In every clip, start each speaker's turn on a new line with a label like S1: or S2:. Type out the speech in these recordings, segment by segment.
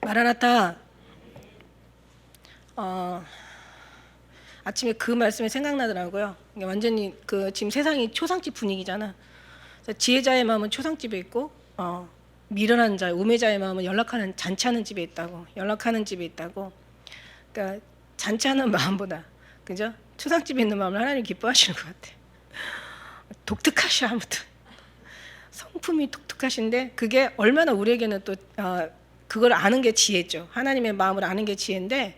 S1: 마라나타. 아침에 그 말씀이 생각나더라고요. 이게 완전히 지금 세상이 초상집 분위기잖아. 그래서 지혜자의 마음은 초상집에 있고, 미련한 자, 우매자의 마음은 잔치하는 집에 있다고. 연락하는 집에 있다고. 그러니까 잔치하는 마음보다, 그죠? 초상집에 있는 마음을 하나님 기뻐하시는 것 같아. 독특하셔. 아무튼 성품이 독특하신데 그게 얼마나 우리에게는 또 그걸 아는 게 지혜죠. 하나님의 마음을 아는 게 지혜인데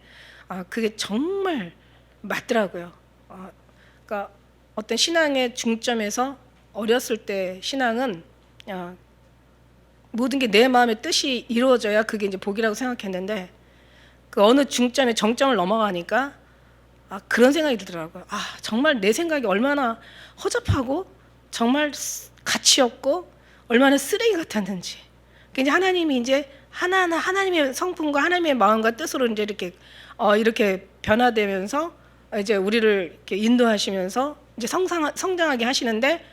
S1: 그게 정말 맞더라고요. 그러니까 어떤 신앙의 중점에서 어렸을 때 신앙은 모든 게 내 마음의 뜻이 이루어져야 그게 이제 복이라고 생각했는데 그 어느 중점에 정점을 넘어가니까 그런 생각이 들더라고요. 정말 내 생각이 얼마나 허접하고 정말 가치 없고 얼마나 쓰레기 같았는지. 그러니까 하나님이 이제 하나하나 하나님의 성품과 하나님의 마음과 뜻으로 이제 이렇게 변화되면서 이제 우리를 이렇게 인도하시면서 이제 성장하게 하시는데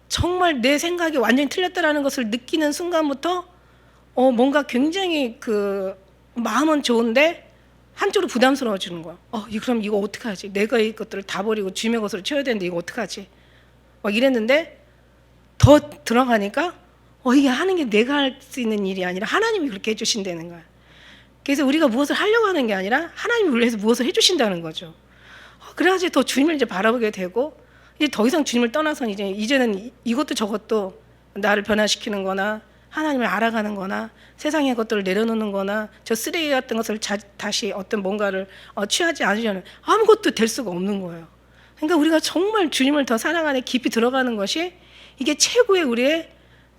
S1: 정말 내 생각이 완전히 틀렸다라는 것을 느끼는 순간부터 뭔가 굉장히 마음은 좋은데 한쪽으로 부담스러워지는 거야. 그럼 이거 어떡하지? 내가 이것들을 다 버리고 주님의 것으로 채워야 되는데 이거 어떡하지? 막 이랬는데 더 들어가니까 이게 하는 게 내가 할 수 있는 일이 아니라 하나님이 그렇게 해주신다는 거야. 그래서 우리가 무엇을 하려고 하는 게 아니라 하나님이 우리 위해서 무엇을 해주신다는 거죠. 그래가지고 더 주님을 이제 바라보게 되고 이제 더 이상 주님을 떠나서는 이제는 이것도 저것도 나를 변화시키는 거나 하나님을 알아가는 거나 세상의 것들을 내려놓는 거나 저 쓰레기 같은 것을 다시 어떤 뭔가를 취하지 않으려는 아무것도 될 수가 없는 거예요. 그러니까 우리가 정말 주님을 더 사랑 안에 깊이 들어가는 것이 이게 최고의 우리의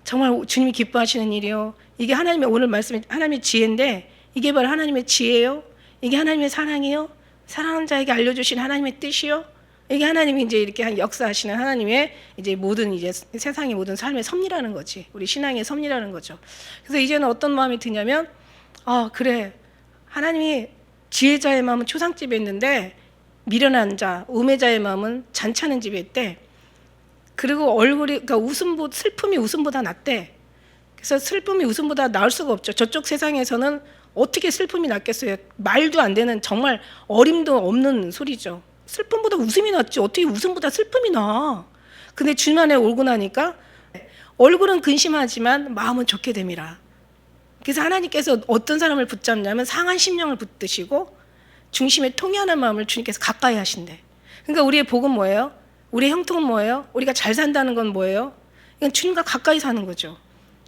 S1: 정말 주님이 기뻐하시는 일이요. 이게 하나님의 오늘 말씀이 하나님의 지혜인데 이게 바로 하나님의 지혜요. 이게 하나님의 사랑이요. 사랑하는 자에게 알려주신 하나님의 뜻이요. 이게 하나님이 이제 이렇게 역사하시는 하나님의 이제 모든 이제 세상의 모든 삶의 섭리라는 거지. 우리 신앙의 섭리라는 거죠. 그래서 이제는 어떤 마음이 드냐면, 그래. 하나님이 지혜자의 마음은 초상집에 있는데 미련한 자, 우매자의 마음은 잔치하는 집에 있대. 그리고 그러니까 슬픔이 웃음보다 낫대. 그래서 슬픔이 웃음보다 나을 수가 없죠. 저쪽 세상에서는 어떻게 슬픔이 낫겠어요? 말도 안 되는 정말 어림도 없는 소리죠. 슬픔보다 웃음이 낫지. 어떻게 웃음보다 슬픔이 나? 근데 주님 안에 오고 나니까 얼굴은 근심하지만 마음은 좋게 됨이라. 그래서 하나님께서 어떤 사람을 붙잡냐면 상한 심령을 붙드시고 중심에 통쾌하는 마음을 주님께서 가까이 하신대. 그러니까 우리의 복은 뭐예요? 우리의 형통은 뭐예요? 우리가 잘 산다는 건 뭐예요? 이건 주님과 가까이 사는 거죠.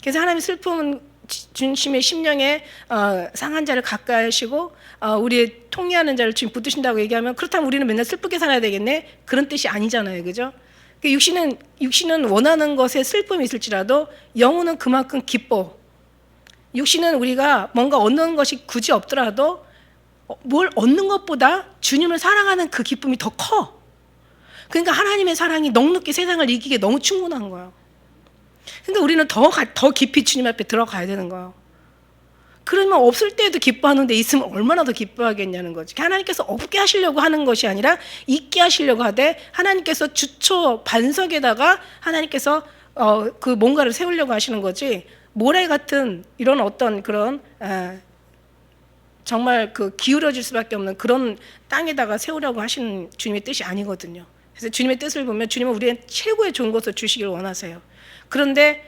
S1: 그래서 하나님의 슬픔은 중심의 심령에 상한 자를 가까이 하시고 우리의 통회하는 자를 주님 붙드신다고 얘기하면 그렇다면 우리는 맨날 슬프게 살아야 되겠네? 그런 뜻이 아니잖아요. 그죠? 육신은 원하는 것에 슬픔이 있을지라도 영혼은 그만큼 기뻐. 육신은 우리가 뭔가 얻는 것이 굳이 없더라도 뭘 얻는 것보다 주님을 사랑하는 그 기쁨이 더 커. 그러니까 하나님의 사랑이 넉넉히 세상을 이기기에 너무 충분한 거예요. 그러니까 우리는 더 깊이 주님 앞에 들어가야 되는 거예요. 그러면 없을 때에도 기뻐하는데 있으면 얼마나 더 기뻐하겠냐는 거지. 하나님께서 없게 하시려고 하는 것이 아니라 있게 하시려고 하되 하나님께서 주초 반석에다가 하나님께서 그 뭔가를 세우려고 하시는 거지. 모래 같은 이런 어떤 그런 정말 기울어질 수밖에 없는 그런 땅에다가 세우려고 하시는 주님의 뜻이 아니거든요. 그래서 주님의 뜻을 보면 주님은 우리의 최고의 좋은 것을 주시길 원하세요. 그런데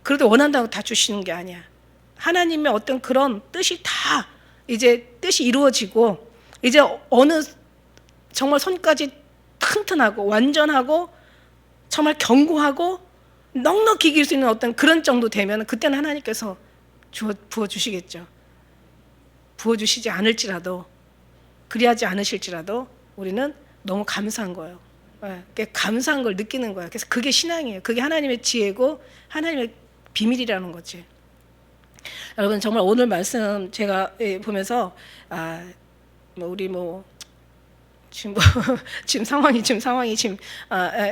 S1: 그래도 원한다고 다 주시는 게 아니야. 하나님의 어떤 그런 뜻이 다 이제 뜻이 이루어지고 이제 어느 정말 손까지 튼튼하고 완전하고 정말 견고하고 넉넉히 이길 수 있는 어떤 그런 정도 되면 그때는 하나님께서 부어주시겠죠. 부어주시지 않을지라도 그리하지 않으실지라도 우리는 너무 감사한 거예요. 감사한 걸 느끼는 거예요. 그래서 그게 신앙이에요. 그게 하나님의 지혜고 하나님의 비밀이라는 거지. 여러분 정말 오늘 말씀 제가 보면서 우리 지금 상황이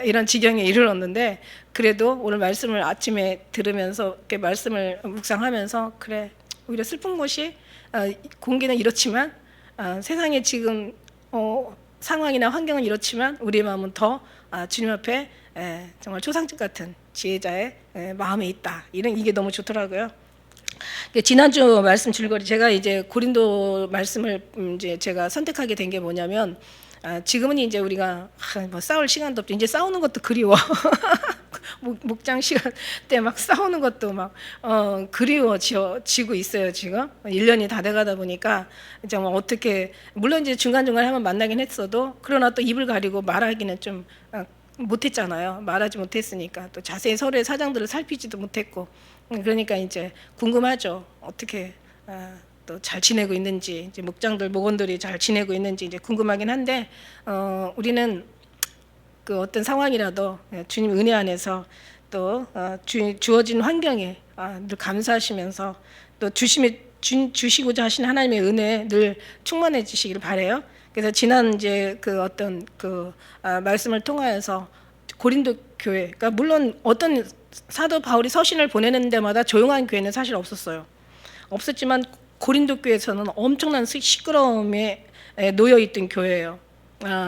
S1: 이런 지경에 이르렀는데 그래도 오늘 말씀을 아침에 들으면서 이렇게 말씀을 묵상하면서 그래 오히려 슬픈 것이 공기는 이렇지만 세상에 지금 상황이나 환경은 이렇지만 우리의 마음은 더 주님 앞에 정말 초상집 같은 지혜자의 마음에 있다. 이게 너무 좋더라고요. 지난주 말씀 줄거리 제가 이제 고린도 말씀을 이제 제가 선택하게 된 게 뭐냐면 지금은 이제 우리가 뭐 싸울 시간도 없죠. 이제 싸우는 것도 그리워. 목장 시간 때 막 싸우는 것도 막 그리워지고 있어요. 지금 1년이 다 돼가다 보니까 이제 뭐 어떻게 물론 이제 중간중간 한번 만나긴 했어도 그러나 또 입을 가리고 말하기는 좀 못했잖아요. 말하지 못했으니까 또 자세히 서로의 사정들을 살피지도 못했고 그러니까 이제 궁금하죠. 어떻게 또 잘 지내고 있는지 이제 목원들이 잘 지내고 있는지 이제 궁금하긴 한데 우리는 그 어떤 상황이라도 주님 은혜 안에서 또 주어진 환경에 늘 감사하시면서 또 주시고자 하신 하나님의 은혜에 늘 충만해지시기를 바라요. 그래서 지난 이제 그 어떤 말씀을 통하여서 고린도 교회, 그러니까 물론 어떤 사도 바울이 서신을 보내는 데마다 조용한 교회는 사실 없었지만 고린도 교회에서는 엄청난 시끄러움에 놓여 있던 교회예요.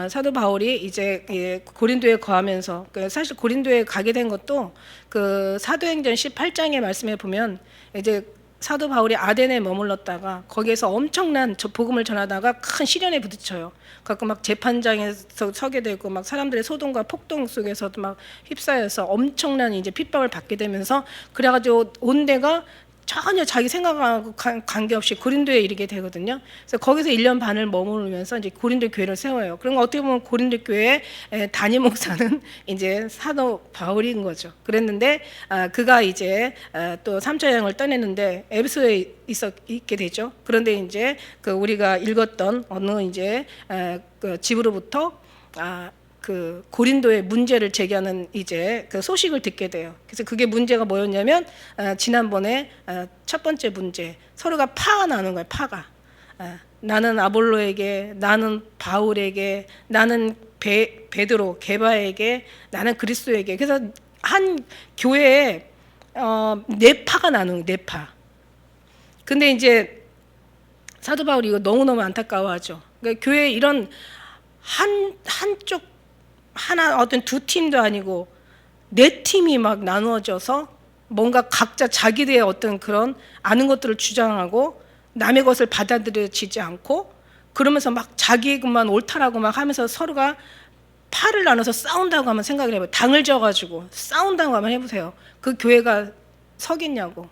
S1: 사도 바울이 이제 고린도에 거하면서 사실 고린도에 가게 된 것도 그 사도행전 18장의 말씀에 보면 이제 사도 바울이 아덴에 머물렀다가 거기에서 엄청난 복음을 전하다가 큰 시련에 부딪혀요. 그래서 막 재판장에서 서게 되고 막 사람들의 소동과 폭동 속에서도 막 휩싸여서 엄청난 이제 핍박을 받게 되면서 그래가지고 온 데가 전혀 자기 생각하고 관계없이 고린도에 이르게 되거든요. 그래서 거기서 1년 반을 머무르면서 이제 고린도 교회를 세워요. 그런 거 어떻게 보면 고린도 교회의 담임 목사는 이제 사도 바울인 거죠. 그랬는데 그가 이제 또 3차 여행을 떠냈는데 에베소에 있게 되죠. 그런데 이제 그 우리가 읽었던 어느 이제 그 집으로부터 그 고린도의 문제를 제기하는 이제 그 소식을 듣게 돼요. 그래서 그게 문제가 뭐였냐면 지난번에 첫 번째 문제 서로가 파가 나는 거예요. 파가 나는 아볼로에게, 나는 바울에게, 나는 베드로 게바에게, 나는 그리스도에게. 그래서 한 교회에 네 파가 나는 거예요. 네 파. 근데 이제 사도 바울이 이거 너무너무 안타까워하죠. 그러니까 교회 이런 한쪽 하나 어떤 두 팀도 아니고 네 팀이 막 나누어져서 뭔가 각자 자기들의 어떤 그런 아는 것들을 주장하고 남의 것을 받아들여지지 않고 그러면서 막 자기 것만 옳다라고 막 하면서 서로가 팔을 나눠서 싸운다고 하면 생각을 해봐요. 당을 져가지고 싸운다고 하면 해보세요. 그 교회가 서겠냐고.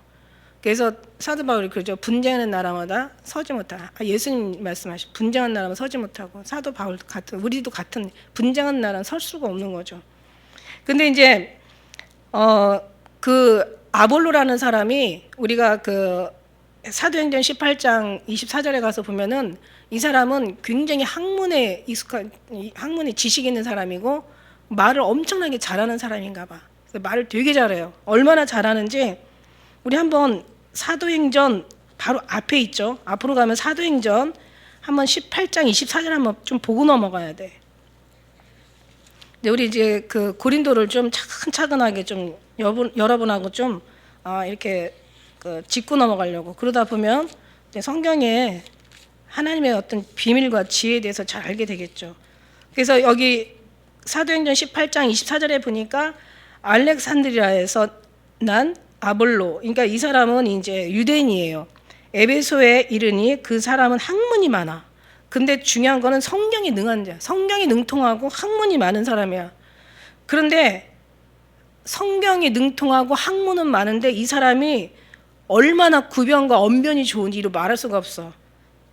S1: 그래서 사도 바울이 그러죠. 분쟁하는 나라마다 서지 못하다. 예수님 말씀하신 분쟁하는 나라만 서지 못하고 사도 바울 같은 우리도 같은 분쟁하는 나라는 설 수가 없는 거죠. 근데 이제 그 아볼로라는 사람이 우리가 그 사도행전 18장 24절에 가서 보면은 이 사람은 굉장히 학문에 지식이 있는 사람이고 말을 엄청나게 잘하는 사람인가 봐. 말을 되게 잘해요. 얼마나 잘하는지 우리 한번 사도행전 바로 앞에 있죠. 앞으로 가면 사도행전 한번 18장 24절 한번 좀 보고 넘어가야 돼. 근데 우리 이제 그 고린도를 좀 차근차근하게 좀 여러분하고 좀 이렇게 짚고 넘어가려고 그러다 보면 이제 성경에 하나님의 어떤 비밀과 지혜에 대해서 잘 알게 되겠죠. 그래서 여기 사도행전 18장 24절에 보니까 알렉산드리아에서 난 아볼로, 그러니까 이 사람은 이제 유대인이에요. 에베소에 이르니 그 사람은 학문이 많아. 근데 중요한 거는 성경이 능한 자, 성경이 능통하고 학문이 많은 사람이야. 그런데 성경이 능통하고 학문은 많은데 이 사람이 얼마나 구변과 언변이 좋은지 이루 말할 수가 없어.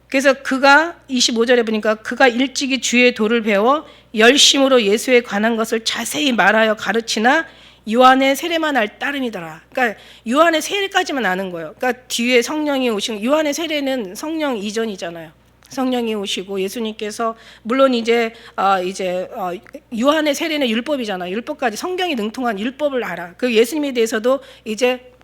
S1: 그래서 그가 25절에 보니까 그가 일찍이 주의 도를 배워 열심으로 예수에 관한 것을 자세히 말하여 가르치나 요한의 세례만 알 따름이더라. 그러니까 요한의 세례까지만 아는 거예요. 그러니까 뒤에 성령이 오시고 요한의 세례는 성령 이전이잖아요. 성령이 오시고 예수님께서 물론 이제 요한의 세례는 율법이잖아요. 율법까지 성경이 능통한 율법을 알아. 그 예수님에 대해서도 이제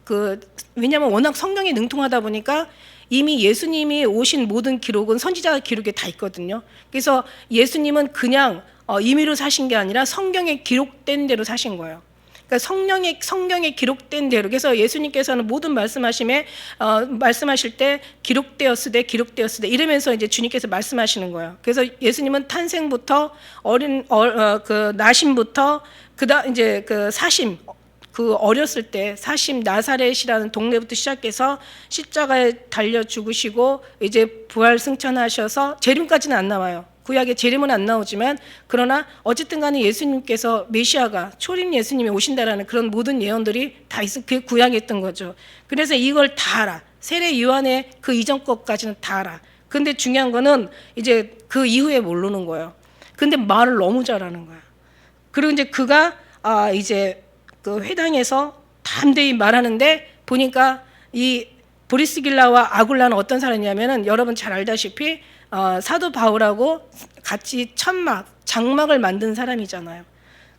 S1: 왜냐하면 워낙 성경이 능통하다 보니까 이미 예수님이 오신 모든 기록은 선지자 기록에 다 있거든요. 그래서 예수님은 그냥 임의로 사신 게 아니라 성경에 기록된 대로 사신 거예요. 그러니까 성경에 기록된 대로. 그래서 예수님께서는 모든 말씀하실 때 기록되었으되 이러면서 이제 주님께서 말씀하시는 거예요. 그래서 예수님은 탄생부터 나심부터 이제 사심, 그 어렸을 때 사심 나사렛이라는 동네부터 시작해서 십자가에 달려 죽으시고 이제 부활 승천하셔서 재림까지는 안 나와요. 구약의 재림은 안 나오지만 그러나 어쨌든 간에 예수님께서 메시아가 초림 예수님이 오신다라는 그런 모든 예언들이 다 그 구약에 있던 거죠. 그래서 이걸 다 알아. 세례 요한의 그 이전 것까지는 다 알아. 근데 중요한 거는 이제 그 이후에 모르는 거예요. 근데 말을 너무 잘하는 거야. 그리고 이제 그가 이제 그 회당에서 담대히 말하는데 보니까 이 브리스길라와 아굴라는 어떤 사람이냐면은 여러분 잘 알다시피 사도 바울하고 같이 천막, 장막을 만든 사람이잖아요.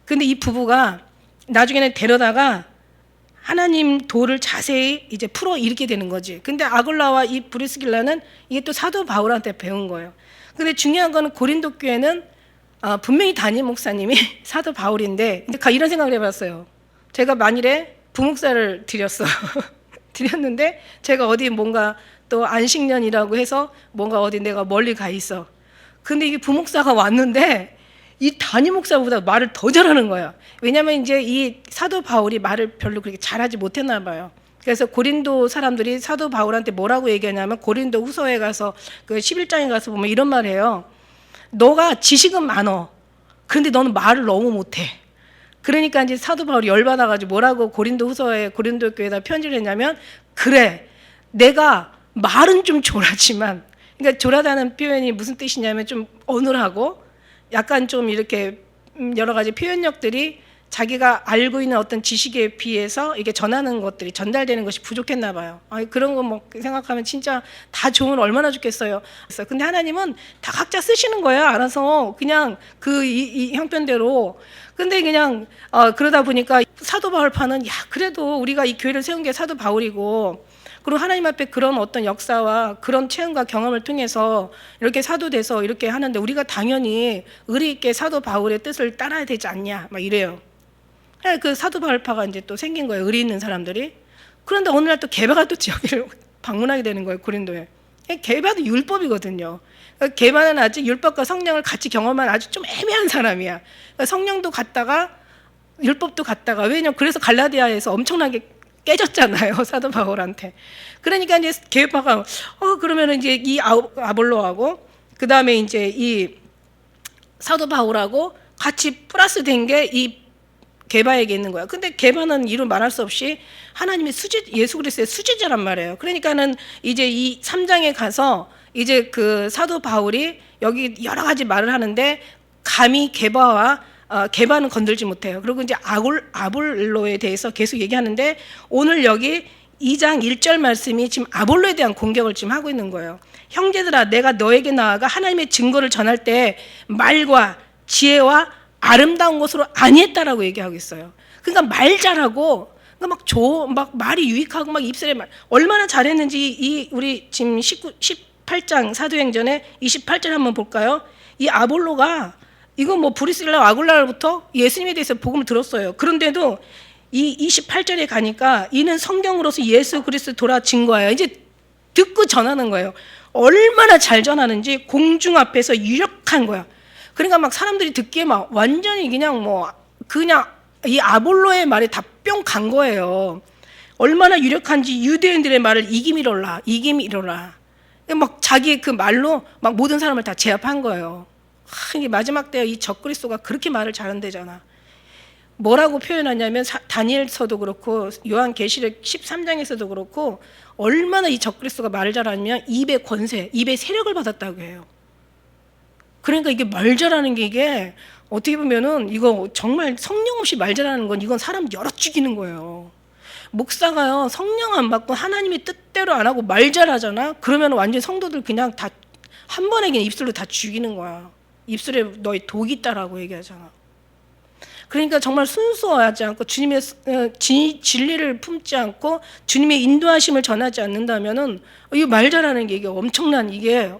S1: 근데 이 부부가 나중에는 데려다가 하나님 도를 자세히 이제 풀어 일으키게 되는 거지. 근데 아굴라와 이 브리스길라는 이게 또 사도 바울한테 배운 거예요. 근데 중요한 거는 고린도 교회는 분명히 담임 목사님이 사도 바울인데, 근데 이런 생각을 해봤어요. 제가 만일에 부목사를 드렸어. 드렸는데 제가 어디 뭔가 또 안식년이라고 해서 뭔가 어디 내가 멀리 가 있어. 근데 이게 부목사가 왔는데 이 담임 목사보다 말을 더 잘하는 거야. 왜냐면 이제 이 사도 바울이 말을 별로 그렇게 잘하지 못했나 봐요. 그래서 고린도 사람들이 사도 바울한테 뭐라고 얘기하냐면 고린도 후서에 가서 그 11장에 가서 보면 이런 말 해요. 너가 지식은 많어. 그런데 너는 말을 너무 못해. 그러니까 이제 사도 바울이 열받아가지고 뭐라고 고린도 후서에 고린도 교회에다 편지를 했냐면 그래 내가 말은 좀 조라지만, 그러니까 조라다는 표현이 무슨 뜻이냐면 좀 어눌하고 약간 좀 이렇게 여러 가지 표현력들이 자기가 알고 있는 어떤 지식에 비해서 이게 전하는 것들이 전달되는 것이 부족했나 봐요. 그런 거 뭐 생각하면 진짜 다 좋으면 얼마나 좋겠어요. 근데 하나님은 다 각자 쓰시는 거예요. 알아서 그냥 이 형편대로. 근데 그냥 그러다 보니까 사도 바울파는 야 그래도 우리가 이 교회를 세운 게 사도 바울이고 그리고 하나님 앞에 그런 어떤 역사와 그런 체험과 경험을 통해서 이렇게 사도 돼서 이렇게 하는데 우리가 당연히 의리 있게 사도 바울의 뜻을 따라야 되지 않냐 막 이래요. 그 사도 바울파가 이제 또 생긴 거예요. 의리 있는 사람들이. 그런데 어느 날 또 게바가 또 여기를 방문하게 되는 거예요. 고린도에. 게바도 율법이거든요. 게바는 아직 율법과 성령을 같이 경험한 아주 좀 애매한 사람이야. 성령도 갔다가 율법도 갔다가, 왜냐면 그래서 갈라디아에서 엄청나게 깨졌잖아요. 사도 바울한테. 그러니까 이제 게바가 그러면 이제 이 아볼로하고 그 다음에 이제 이 사도 바울하고 같이 플러스 된 게 이 게바에게 있는 거야. 근데 게바는 이루 말할 수 없이 하나님의 예수 그리스도의 수제자란 말이에요. 그러니까는 이제 이 3장에 가서 이제 그 사도 바울이 여기 여러 가지 말을 하는데 감히 게바는 건들지 못해요. 그리고 이제 아볼로에 대해서 계속 얘기하는데 오늘 여기 2장 1절 말씀이 지금 아볼로에 대한 공격을 지금 하고 있는 거예요. 형제들아 내가 너에게 나아가 하나님의 증거를 전할 때 말과 지혜와 아름다운 것으로 아니했다라고 얘기하고 있어요. 그러니까 말 잘하고 막 말이 유익하고 막 입술에 얼마나 잘했는지 우리 지금 18장 사도행전에 28절 한번 볼까요? 이 아볼로가 이거 뭐 브리스길라 아굴라로부터 예수님에 대해서 복음을 들었어요. 그런데도 이 28절에 가니까 이는 성경으로서 예수 그리스도 돌아 증거하여 이제 듣고 전하는 거예요. 얼마나 잘 전하는지 공중 앞에서 유력한 거야. 그러니까 막 사람들이 듣기에 막 완전히 그냥 이 아볼로의 말에 다 뿅 간 거예요. 얼마나 유력한지 유대인들의 말을 이김이로라. 막 자기의 그 말로 막 모든 사람을 다 제압한 거예요. 이게 마지막 때 이 적그리스도가 그렇게 말을 잘한대잖아. 뭐라고 표현하냐면 다니엘서도 그렇고 요한계시록 13장에서도 그렇고 얼마나 이 적그리스도가 말을 잘하냐면 입의 권세, 입의 세력을 받았다고 해요. 그러니까 이게 말 잘하는 게 이게 어떻게 보면은 이거 정말 성령 없이 말 잘하는 건 이건 사람 열어 죽이는 거예요. 목사가요 성령 안 받고 하나님의 뜻대로 안 하고 말 잘하잖아. 그러면 완전 성도들 그냥 다 한 번에 그냥 입술로 다 죽이는 거야. 입술에 너의 독이 있다라고 얘기하잖아. 그러니까 정말 순수하지 않고 주님의 진리를 품지 않고 주님의 인도하심을 전하지 않는다면은 이 말 잘하는 게 이게 엄청난 이게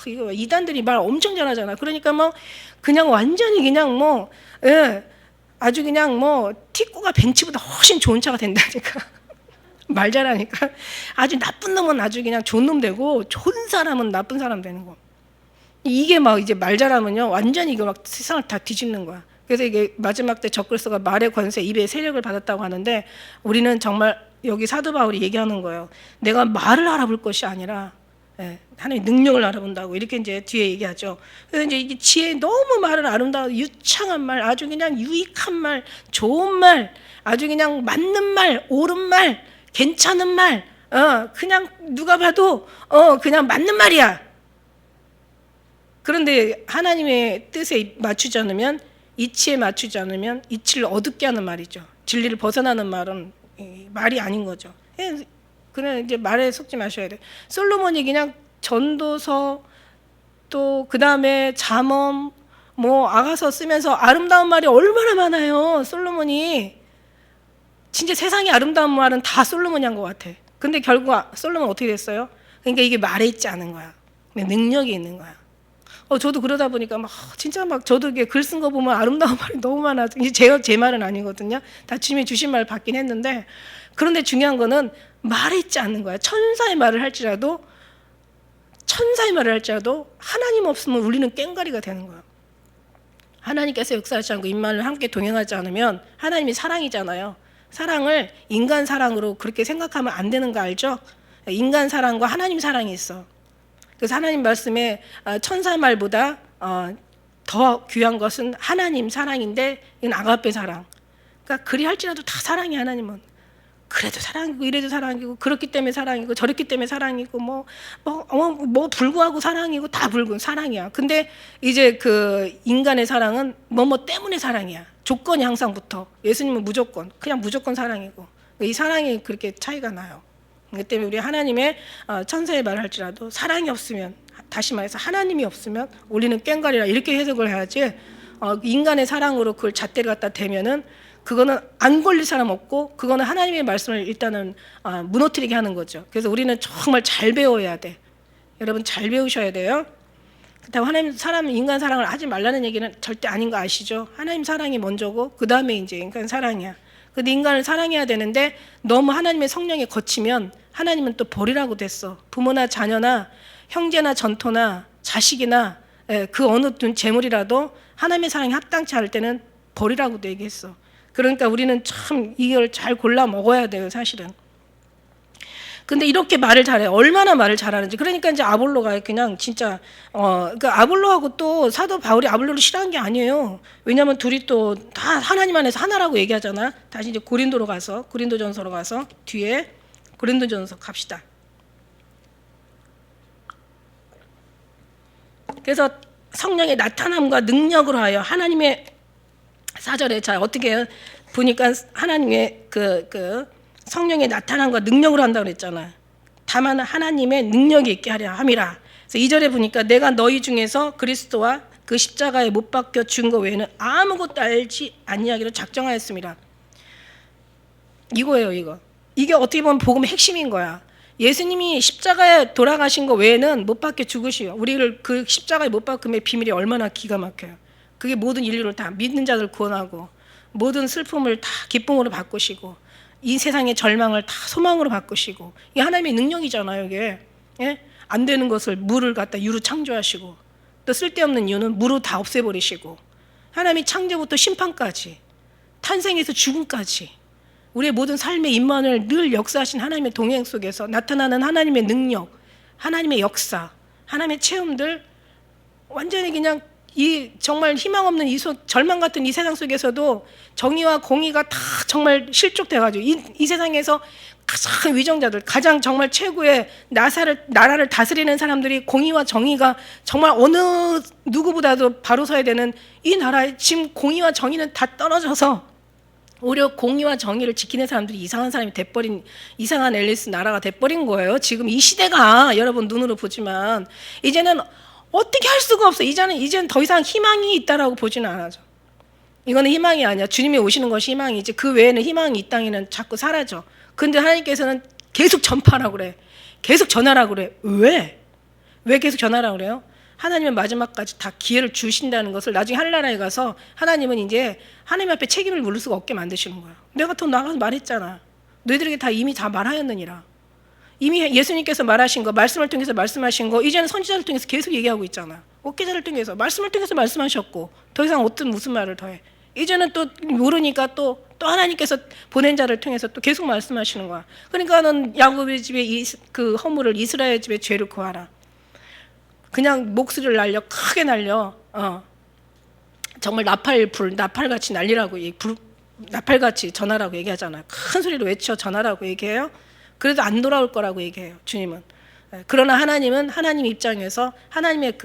S1: 이거 이단들이 말 엄청 잘하잖아. 그러니까 뭐 그냥 완전히 그냥 아주 그냥 티꾸가 벤츠보다 훨씬 좋은 차가 된다니까. 말 잘하니까 아주 나쁜 놈은 아주 그냥 좋은 놈 되고 좋은 사람은 나쁜 사람 되는 거. 이게 막 이제 말 잘하면요 완전히 이거 막 세상을 다 뒤집는 거야. 그래서 이게 마지막 때 적그리스도가 말의 권세, 입의 세력을 받았다고 하는데, 우리는 정말 여기 사도 바울이 얘기하는 거예요. 내가 말을 알아볼 것이 아니라 하나님의 능력을 알아본다고 이렇게 이제 뒤에 얘기하죠. 그래서 이제 이게 지혜, 너무 말은 아름다운 유창한 말, 아주 그냥 유익한 말, 좋은 말, 아주 그냥 맞는 말, 옳은 말, 괜찮은 말, 그냥 누가 봐도 그냥 맞는 말이야. 그런데 하나님의 뜻에 맞추지 않으면, 이치에 맞추지 않으면 이치를 어둡게 하는 말이죠. 진리를 벗어나는 말은 말이 아닌 거죠. 그냥 이제 말에 속지 마셔야 돼. 솔로몬이 그냥 전도서, 또 그 다음에 잠언, 뭐 아가서 쓰면서 아름다운 말이 얼마나 많아요. 솔로몬이 진짜 세상에 아름다운 말은 다 솔로몬이 한 것 같아. 근데 결국 솔로몬 어떻게 됐어요? 그러니까 이게 말에 있지 않은 거야. 능력이 있는 거야. 저도 그러다 보니까 막 진짜 막 저도 이게 글 쓴 거 보면 아름다운 말이 너무 많아. 이제 제 말은 아니거든요. 다 주님이 주신 말 받긴 했는데, 그런데 중요한 거는 말에 있지 않는 거야. 천사의 말을 할지라도 하나님 없으면 우리는 꽹과리가 되는 거야. 하나님께서 역사하지 않고 인간을 함께 동행하지 않으면, 하나님이 사랑이잖아요. 사랑을 인간 사랑으로 그렇게 생각하면 안 되는 거 알죠? 인간 사랑과 하나님 사랑이 있어. 그래서 하나님 말씀에 천사 말보다 더 귀한 것은 하나님 사랑인데, 이건 아가페 사랑. 그러니까 그리 할지라도 다 사랑이, 하나님은. 그래도 사랑이고 이래도 사랑이고, 그렇기 때문에 사랑이고 저렇기 때문에 사랑이고, 뭐 불구하고 사랑이고, 다 불구 사랑이야. 근데 이제 그 인간의 사랑은 뭐뭐 때문에 사랑이야. 조건이 항상 붙어. 예수님은 그냥 무조건 사랑이고, 이 사랑이 그렇게 차이가 나요. 그렇기 때문에 우리 하나님의 천사의 말을 할지라도 사랑이 없으면, 다시 말해서 하나님이 없으면 우리는 꽹과리라, 이렇게 해석을 해야지, 인간의 사랑으로 그걸 잣대를 갖다 대면은 그거는 안 걸릴 사람 없고, 그거는 하나님의 말씀을 일단은 무너뜨리게 하는 거죠. 그래서 우리는 정말 잘 배워야 돼. 여러분 잘 배우셔야 돼요. 그렇다고 인간 사랑을 하지 말라는 얘기는 절대 아닌 거 아시죠? 하나님 사랑이 먼저고 그 다음에 이제 인간 사랑이야. 근데 인간을 사랑해야 되는데, 너무 하나님의 성령에 거치면 하나님은 또 버리라고 됐어. 부모나 자녀나 형제나 전토나 자식이나 그 어느 재물이라도 하나님의 사랑이 합당치 않을 때는 버리라고도 얘기했어. 그러니까 우리는 참 이걸 잘 골라 먹어야 돼요, 사실은. 근데 이렇게 말을 잘해. 얼마나 말을 잘하는지. 그러니까 이제 아볼로가 그냥 진짜 그러니까 아볼로하고 또 사도 바울이 아볼로를 싫어한 게 아니에요. 왜냐하면 둘이 또 다 하나님 안에서 하나라고 얘기하잖아. 다시 이제 고린도전서로 가서 뒤에 고린도전서 갑시다. 그래서 성령의 나타남과 능력으로 하여 하나님의, 4절에 자 어떻게 해요? 보니까 하나님의 그 성령의 나타남과 능력으로 한다고 그랬잖아. 다만 하나님의 능력이 있게 하려 함이라. 그래서 2절에 보니까 내가 너희 중에서 그리스도와 그 십자가에 못 박혀 죽은 것 외에는 아무것도 알지 아니하기로 작정하였습니다. 이거예요, 이거. 이게 어떻게 보면 복음의 핵심인 거야. 예수님이 십자가에 돌아가신 거 외에는 못 박혀 죽으시오. 우리를 그 십자가에 못 박음의 비밀이 얼마나 기가 막혀요. 그게 모든 인류를 다 믿는 자들 구원하고, 모든 슬픔을 다 기쁨으로 바꾸시고, 이 세상의 절망을 다 소망으로 바꾸시고, 이게 하나님의 능력이잖아요. 이게 안 되는 것을 무를 갖다 유로 창조하시고, 또 쓸데없는 유는 무로 다 없애버리시고, 하나님이 창조부터 심판까지, 탄생에서 죽음까지 우리의 모든 삶의 임만을 늘 역사하신 하나님의 동행 속에서 나타나는 하나님의 능력, 하나님의 역사, 하나님의 체험들, 완전히 그냥 이 정말 희망 없는 절망 같은 이 세상 속에서도 정의와 공의가 다 정말 실족돼가지고, 이 세상에서 가장 위정자들, 가장 정말 최고의 나라를 다스리는 사람들이 공의와 정의가 정말 어느 누구보다도 바로 서야 되는 이 나라에 지금 공의와 정의는 다 떨어져서, 오히려 공의와 정의를 지키는 사람들이 이상한 사람이 돼버린, 이상한 앨리스 나라가 돼버린 거예요. 지금 이 시대가, 여러분 눈으로 보지만 이제는 어떻게 할 수가 없어. 이제는 더 이상 희망이 있다라고 보지는 않아죠. 이거는 희망이 아니야. 주님이 오시는 것이 희망이지, 그 외에는 희망이 이 땅에는 자꾸 사라져. 근데 하나님께서는 계속 전파하라고 그래. 계속 전하라고 그래. 왜 계속 전하라고 그래요? 하나님은 마지막까지 다 기회를 주신다는 것을, 나중에 하늘나라에 가서 하나님은 이제 하나님 앞에 책임을 물을 수가 없게 만드시는 거야. 내가 더 나가서 말했잖아. 너희들에게 이미 다 말하였느니라. 이미 예수님께서 말하신 거, 말씀을 통해서 말씀하신 거, 이제는 선지자를 통해서 계속 얘기하고 있잖아. 옥계자를 통해서, 말씀을 통해서 말씀하셨고, 더 이상 무슨 말을 더해. 이제는 또 모르니까 또 하나님께서 보낸 자를 통해서 또 계속 말씀하시는 거야. 그러니까는 야곱의 집에 그 허물을, 이스라엘 집에 죄를 구하라. 그냥 목소리를 날려, 크게 날려, 정말 나팔같이 날리라고, 나팔같이 전하라고 얘기하잖아요. 큰 소리로 외쳐 전하라고 얘기해요. 그래도 안 돌아올 거라고 얘기해요, 주님은. 그러나 하나님은 하나님 입장에서 하나님의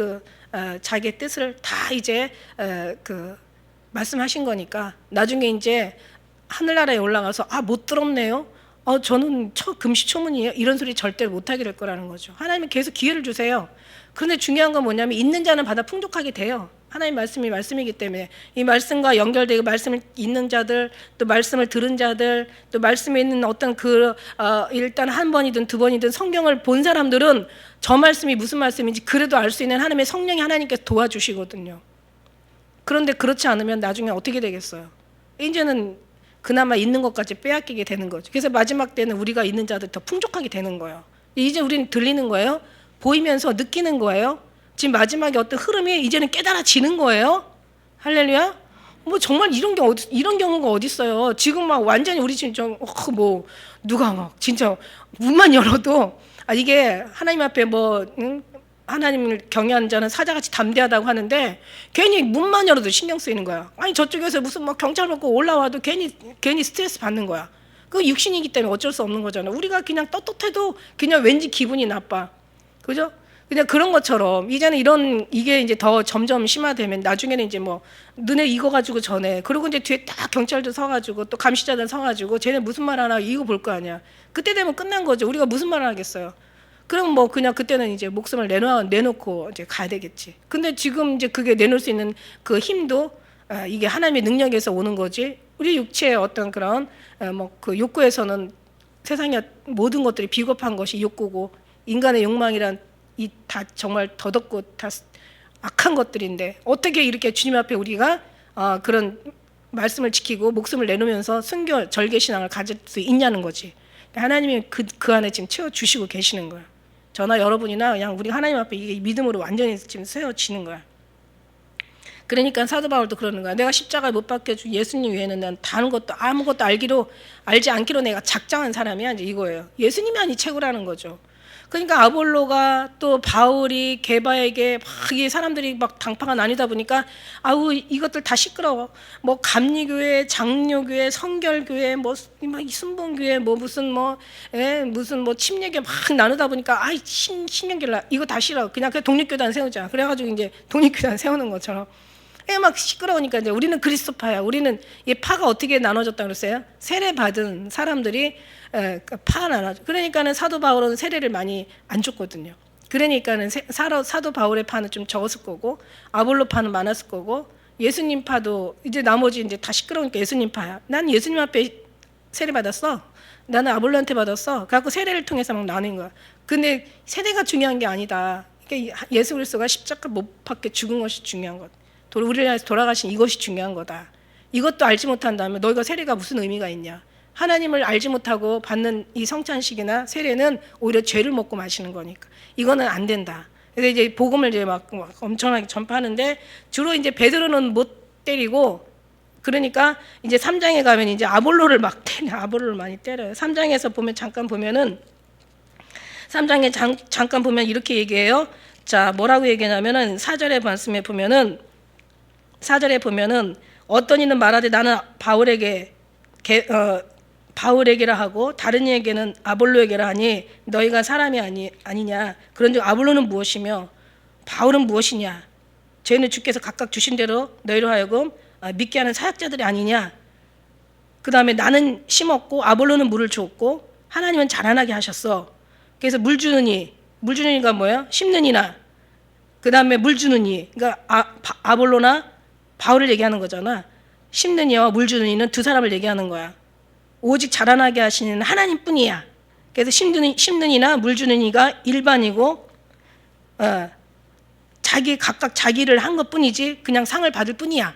S1: 자기의 뜻을 다 이제 말씀하신 거니까, 나중에 이제 하늘나라에 올라가서 못 들었네요. 저는 금시초문이에요. 이런 소리 절대 못하게 될 거라는 거죠. 하나님은 계속 기회를 주세요. 그런데 중요한 건 뭐냐면, 있는 자는 받아 풍족하게 돼요. 하나님 말씀이 말씀이기 때문에 이 말씀과 연결되고 말씀을 읽는 자들, 또 말씀을 들은 자들, 또 말씀에 있는 어떤 일단 한 번이든 두 번이든 성경을 본 사람들은 저 말씀이 무슨 말씀인지 그래도 알 수 있는 하나님의 성령이 하나님께서 도와주시거든요. 그런데 그렇지 않으면 나중에 어떻게 되겠어요? 이제는 그나마 있는 것까지 빼앗기게 되는 거죠. 그래서 마지막 때는 우리가 있는 자들 더 풍족하게 되는 거예요. 이제 우리는 들리는 거예요. 보이면서 느끼는 거예요. 지금 마지막에 어떤 흐름이 이제는 깨달아지는 거예요. 할렐루야. 뭐 정말 이런 경우가 어디 있어요? 지금 막 완전히 우리 지금 누가 막 진짜 문만 열어도 이게 하나님 앞에 하나님을 경외하는 자는 사자같이 담대하다고 하는데, 괜히 문만 열어도 신경 쓰이는 거야. 저쪽에서 무슨 경찰 받고 올라와도 괜히 스트레스 받는 거야. 그 육신이기 때문에 어쩔 수 없는 거잖아. 우리가 그냥 떳떳해도 그냥 왠지 기분이 나빠. 그죠? 그냥 그런 것처럼 이제는 이게 이제 더 점점 심화되면 나중에는 이제 너네 이거 가지고 전해. 그리고 이제 뒤에 딱 경찰도 서가지고 또 감시자들 서가지고 쟤네 무슨 말 하나 이거 볼 거 아니야. 그때 되면 끝난 거죠. 우리가 무슨 말을 하겠어요. 그럼 그냥 그때는 이제 목숨을 내놓고 이제 가야 되겠지. 근데 지금 이제 그게 내놓을 수 있는 그 힘도 이게 하나님의 능력에서 오는 거지. 우리 육체의 어떤 그런 그 욕구에서는 세상의 모든 것들이 비겁한 것이 욕구고, 인간의 욕망이란 다 정말 더덥고 다 악한 것들인데, 어떻게 이렇게 주님 앞에 우리가 그런 말씀을 지키고 목숨을 내놓으면서 순교 절개 신앙을 가질 수 있냐는 거지. 하나님이 그 안에 지금 채워주시고 계시는 거야. 저나 여러분이나 그냥 우리 하나님 앞에 이게 믿음으로 완전히 지금 세워지는 거야. 그러니까 사도 바울도 그러는 거야. 내가 십자가에 못 박혀 주 예수님 외에는 난 다른 것도 아무것도 알지 않기로 내가 작정한 사람이야. 이제 이거예요. 예수님만이 최고라는 거죠. 그러니까 아볼로가 또 바울이 게바에게 이 사람들이 당파가 나뉘다 보니까 이것들 다 시끄러워. 감리교회, 장로교회, 성결교회, 순봉교회, 무슨 침례교회 나누다 보니까 신경질나. 이거 다 싫어. 그냥 독립교단 세우자. 그래가지고 이제 독립교단 세우는 것처럼. 시끄러우니까 이제 우리는 그리스도파야. 우리는 이 파가 어떻게 나눠졌다 그랬어요? 세례 받은 사람들이 파 나눠져. 그러니까는 사도 바울은 세례를 많이 안 줬거든요. 그러니까는 사도 바울의 파는 좀 적었을 거고, 아볼로 파는 많았을 거고, 예수님 파도 이제 나머지 이제 다 시끄러우니까 예수님 파야. 난 예수님 앞에 세례 받았어. 나는 아볼로한테 받았어. 그래갖고 세례를 통해서 나눈 거야. 근데 세례가 중요한 게 아니다. 그러니까 예수 그리스도가 십자가 못 박혀 죽은 것이 중요한 것. 우리를 위해서 돌아가신 이것이 중요한 거다. 이것도 알지 못한다면 너희가 세례가 무슨 의미가 있냐. 하나님을 알지 못하고 받는 이 성찬식이나 세례는 오히려 죄를 먹고 마시는 거니까 이거는 안 된다. 그래서 이제 복음을 이제 막 엄청나게 전파하는데, 주로 이제 베드로는 못 때리고, 그러니까 이제 3장에 가면 이제 아볼로를 많이 때려요. 3장에서 잠깐 보면은 3장에 잠깐 보면 이렇게 얘기해요. 자, 뭐라고 얘기하냐면은 4절의 말씀에 보면은 어떤 이는 말하되 나는 바울에게라 하고 다른 이에게는 아볼로에게라 하니 너희가 사람이 아니냐. 그런즉 아볼로는 무엇이며 바울은 무엇이냐. 저희는 주께서 각각 주신 대로 너희로 하여금 믿게 하는 사역자들이 아니냐. 그 다음에 나는 심었고 아볼로는 물을 주었고 하나님은 자라나게 하셨어. 그래서 물 주는 이가 뭐예요? 심는 이나, 그 다음에 물 주는 이, 그러니까 아볼로나 바울을 얘기하는 거잖아. 심는 이와 물 주는 이는 두 사람을 얘기하는 거야. 오직 자라나게 하시는 하나님뿐이야. 그래서 심는 이나 물 주는 이가 일반이고, 각각 자기를 한 것뿐이지 그냥 상을 받을 뿐이야.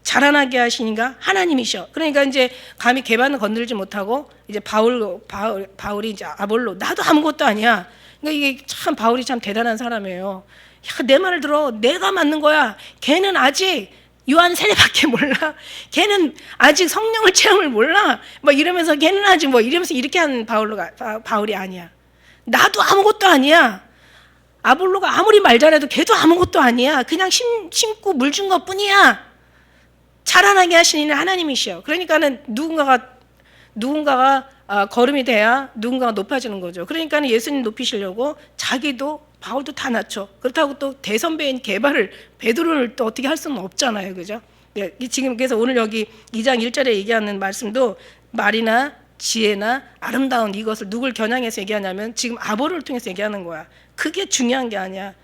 S1: 자라나게 하시니까 하나님이셔. 그러니까 이제 감히 개반을 건들지 못하고 이제 바울이 이제 아볼로, 나도 아무것도 아니야. 그러니까 이게 참 바울이 참 대단한 사람이에요. 야, 내 말을 들어. 내가 맞는 거야. 걔는 아직 요한 세례밖에 몰라. 걔는 아직 성령을 체험을 몰라. 뭐 이러면서 걔는 아직 뭐 이러면서 이렇게 한 바울이 아니야. 나도 아무것도 아니야. 아볼로가 아무리 말 잘해도 걔도 아무것도 아니야. 그냥 심고 물 준 것뿐이야. 자라나게 하시는 이는 하나님이시여. 그러니까는 누군가가 걸음이 돼야 누군가가 높아지는 거죠. 그러니까는 예수님 높이시려고 자기도 바울도 다 낮춰. 그렇다고 또 대선배인 게바를 베드로를 또 어떻게 할 수는 없잖아요, 그죠? 지금 그래서 오늘 여기 2장 1절에 얘기하는 말씀도 말이나 지혜나 아름다운 이것을 누굴 겨냥해서 얘기하냐면 지금 아볼로를 통해서 얘기하는 거야. 그게 중요한 게 아니야.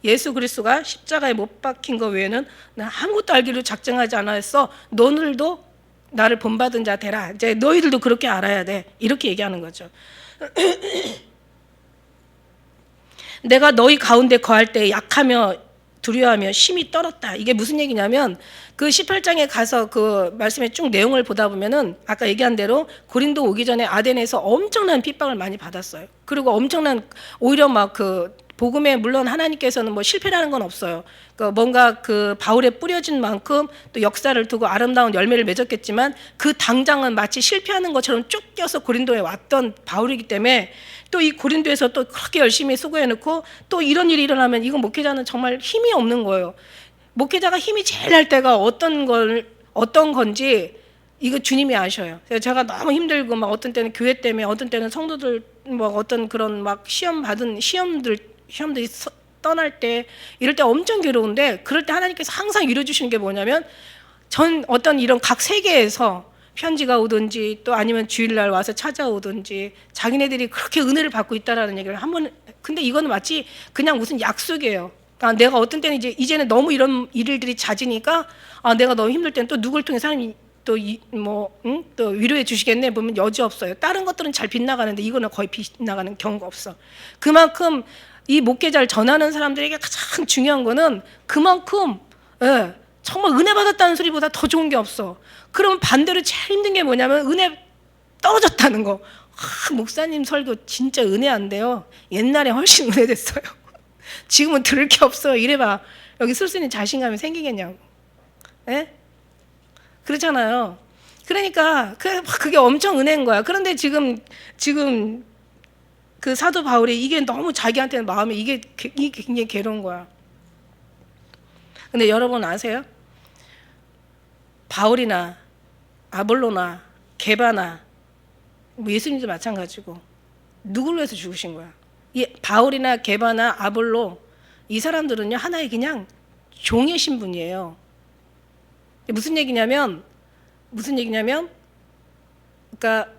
S1: 예수 그리스도가 십자가에 못 박힌 거 외에는 나 아무것도 알기로 작정하지 않았어. 너희들도 나를 본받은 자 되라. 이제 너희들도 그렇게 알아야 돼. 이렇게 얘기하는 거죠. 내가 너희 가운데 거할 때 약하며 두려워하며 심히 떨었다. 이게 무슨 얘기냐면 그 18장에 가서 그 말씀의 쭉 내용을 보다 보면은 아까 얘기한 대로 고린도 오기 전에 아덴에서 엄청난 핍박을 많이 받았어요. 그리고 엄청난 오히려 막 그 복음에 물론 하나님께서는 뭐 실패라는 건 없어요. 뭔가 그 바울에 뿌려진 만큼 또 역사를 두고 아름다운 열매를 맺었겠지만 그 당장은 마치 실패하는 것처럼 쫓겨서 고린도에 왔던 바울이기 때문에 또 이 고린도에서 또 그렇게 열심히 수고해놓고 또 이런 일이 일어나면 이건 목회자는 정말 힘이 없는 거예요. 목회자가 힘이 제일 날 때가 어떤 건지 이거 주님이 아셔요. 제가 너무 힘들고 막 어떤 때는 교회 때문에 어떤 때는 성도들 뭐 어떤 그런 막 시험들이 떠날 때 이럴 때 엄청 괴로운데 그럴 때 하나님께서 항상 위로 주시는 게 뭐냐면 전 어떤 이런 각 세계에서 편지가 오든지 또 아니면 주일날 와서 찾아오든지 자기네들이 그렇게 은혜를 받고 있다라는 얘기를 한번. 근데 이거는 마치 그냥 무슨 약속이에요. 그러니까 내가 어떤 때는 이제는 너무 이런 일들이 잦으니까 내가 너무 힘들 때는 또 누굴 통해 하나님이 또 위로해 주시겠네 보면 여지없어요. 다른 것들은 잘 빗나가는데 이거는 거의 빗나가는 경우가 없어. 그만큼 이 목회자를 전하는 사람들에게 가장 중요한 거는 그만큼 정말 은혜 받았다는 소리보다 더 좋은 게 없어. 그러면 반대로 제일 힘든 게 뭐냐면 은혜 떨어졌다는 거. 목사님 설교 진짜 은혜 안 돼요. 옛날에 훨씬 은혜 됐어요. 지금은 들을 게 없어. 이래봐. 여기 쓸 수 있는 자신감이 생기겠냐고. 그렇잖아요. 그러니까 그게 엄청 은혜인 거야. 그런데 지금 그 사도 바울이 이게 너무 자기한테는 마음이 이게 굉장히 괴로운 거야. 근데 여러분 아세요? 바울이나 아볼로나 게바나 예수님도 마찬가지고 누구를 위해서 죽으신 거야? 이 바울이나 게바나 아볼로 이 사람들은요 하나의 그냥 종의 신분이에요. 무슨 얘기냐면 그러니까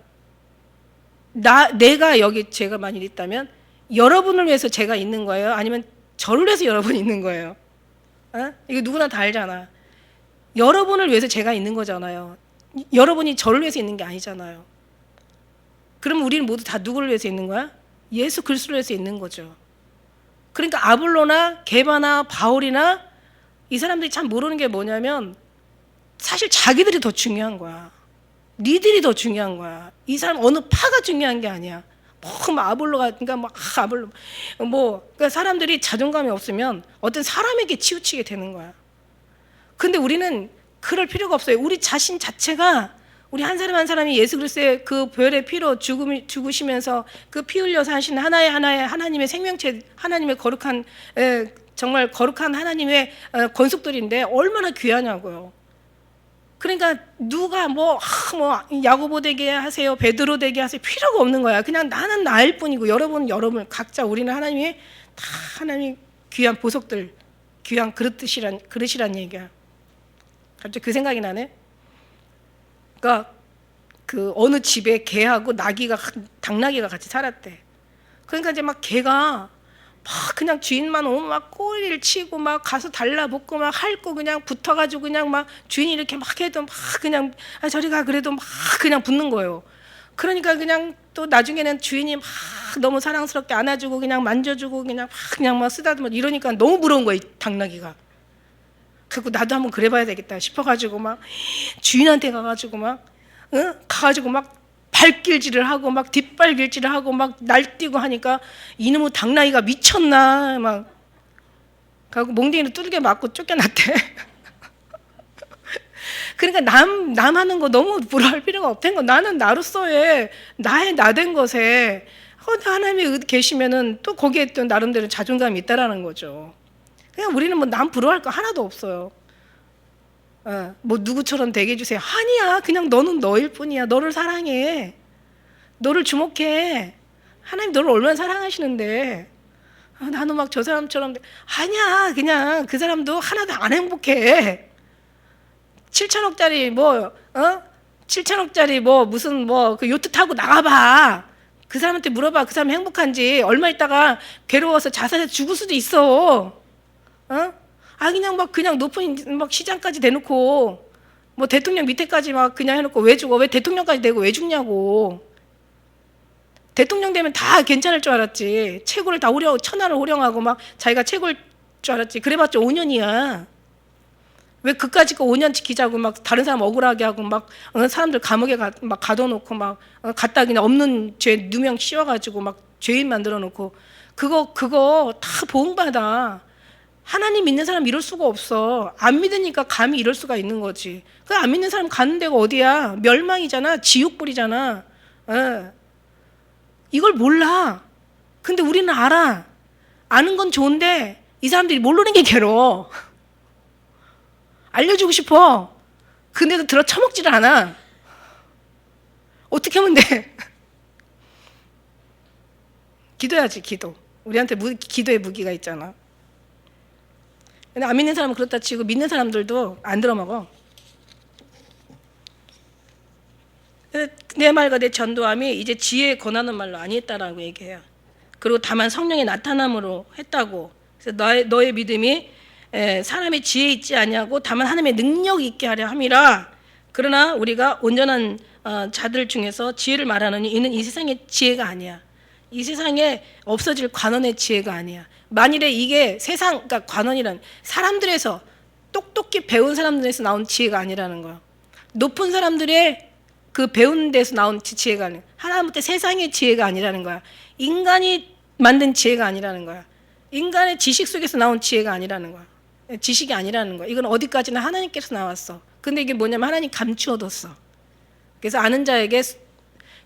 S1: 내가 여기 제가 만일 있다면 여러분을 위해서 제가 있는 거예요? 아니면 저를 위해서 여러분이 있는 거예요? 이거 누구나 다 알잖아. 여러분을 위해서 제가 있는 거잖아요. 여러분이 저를 위해서 있는 게 아니잖아요. 그럼 우리는 모두 다 누구를 위해서 있는 거야? 예수 그리스도를 위해서 있는 거죠. 그러니까 아볼로나 게바나 바울이나 이 사람들이 참 모르는 게 뭐냐면 사실 자기들이 더 중요한 거야. 니들이 더 중요한 거야. 이 사람 어느 파가 중요한 게 아니야. 아볼로가 그러니까 아볼로 그러니까 사람들이 자존감이 없으면 어떤 사람에게 치우치게 되는 거야. 근데 우리는 그럴 필요가 없어요. 우리 자신 자체가 우리 한 사람 한 사람이 예수 그리스도의 그 보혈의 피로 죽으시면서 그 피 흘려서 하신 하나의 하나님의 생명체, 하나님의 거룩한 정말 거룩한 하나님의 권속들인데 얼마나 귀하냐고요. 그러니까 누가 야고보 되게 하세요, 베드로 되게 하세요 필요가 없는 거야. 그냥 나는 나일 뿐이고 여러분 각자 우리는 하나님이 다 하나님이 귀한 보석들, 귀한 그릇이란 얘기야. 갑자기 그 생각이 나네. 그러니까 그 어느 집에 개하고 당나귀가 같이 살았대. 그러니까 이제 막 개가 그냥 주인만 오면 막 꼬리를 치고 막 가서 달라붙고 막 핥고 그냥 붙어가지고 그냥 막 주인이 이렇게 막 해도 막 그냥 저리 가 그래도 막 그냥 붙는 거예요. 그러니까 그냥 또 나중에는 주인이 막 너무 사랑스럽게 안아주고 그냥 만져주고 그냥 막 쓰다듬어 이러니까 너무 부러운 거야 이 당나귀가. 그리고 나도 한번 그래봐야 되겠다 싶어가지고 막 주인한테 가가지고 막 발길질을 하고 막 뒷발길질을 하고 막 날뛰고 하니까 이놈의 당나귀가 미쳤나 막 가고 몽둥이로 두들겨 맞고 쫓겨났대. 그러니까 남 하는 거 너무 부러워할 필요가 없다는 거. 나는 나로서의 나의 나된 것에 하나님이 계시면은 또 거기에 또 나름대로 자존감이 있다라는 거죠. 그냥 우리는 뭐 남 부러워할 거 하나도 없어요. 뭐 누구처럼 되게 해주세요. 아니야. 그냥 너는 너일 뿐이야. 너를 사랑해. 너를 주목해. 하나님 너를 얼마나 사랑하시는데. 나는 막 저 사람처럼 아니야. 그냥 그 사람도 하나도 안 행복해. 7천억짜리 7천억짜리 무슨 그 요트 타고 나가봐. 그 사람한테 물어봐. 그 사람 행복한지. 얼마 있다가 괴로워서 자살해서 죽을 수도 있어. 그냥 그냥 높은 시장까지 대놓고 대통령 밑에까지 그냥 해놓고 왜 죽어? 왜 대통령까지 되고 왜 죽냐고. 대통령 되면 다 괜찮을 줄 알았지. 최고를 다 천하를 호령하고 자기가 최고일 줄 알았지. 그래봤자 5년이야. 왜 그까짓 거 5년 지키자고 다른 사람 억울하게 하고 사람들 감옥에 가둬놓고 갖다 그냥 없는 죄 누명 씌워가지고 죄인 만들어 놓고 그거 다 보응받아. 하나님 믿는 사람 이럴 수가 없어. 안 믿으니까 감히 이럴 수가 있는 거지. 그 안 믿는 사람 가는 데가 어디야? 멸망이잖아. 지옥불이잖아. 이걸 몰라. 근데 우리는 알아. 아는 건 좋은데 이 사람들이 모르는 게 괴로워. 알려주고 싶어. 근데도 들어 처먹지를 않아. 어떻게 하면 돼? 기도해야지, 기도. 우리한테 기도의 무기가 있잖아. 근데 안 믿는 사람은 그렇다 치고 믿는 사람들도 안 들어먹어. 내 말과 내 전도함이 이제 지혜에 권하는 말로 아니었다라고 얘기해요. 그리고 다만 성령의 나타남으로 했다고. 그래서 너의 믿음이 사람의 지혜 있지 아니하고 다만 하나님의 능력 있게 하려 함이라. 그러나 우리가 온전한 자들 중에서 지혜를 말하느니 이는 이 세상의 지혜가 아니야. 이 세상에 없어질 관원의 지혜가 아니야. 만일에 이게 그러니까 관원이란 사람들에서 똑똑히 배운 사람들에서 나온 지혜가 아니라는 거야. 높은 사람들의 그 배운 데서 나온 지혜가 아니야. 하나님한테 세상의 지혜가 아니라는 거야. 인간이 만든 지혜가 아니라는 거야. 인간의 지식 속에서 나온 지혜가 아니라는 거야. 지식이 아니라는 거야. 이건 어디까지나 하나님께서 나왔어. 근데 이게 뭐냐면 하나님 감추어뒀어. 그래서 아는 자에게.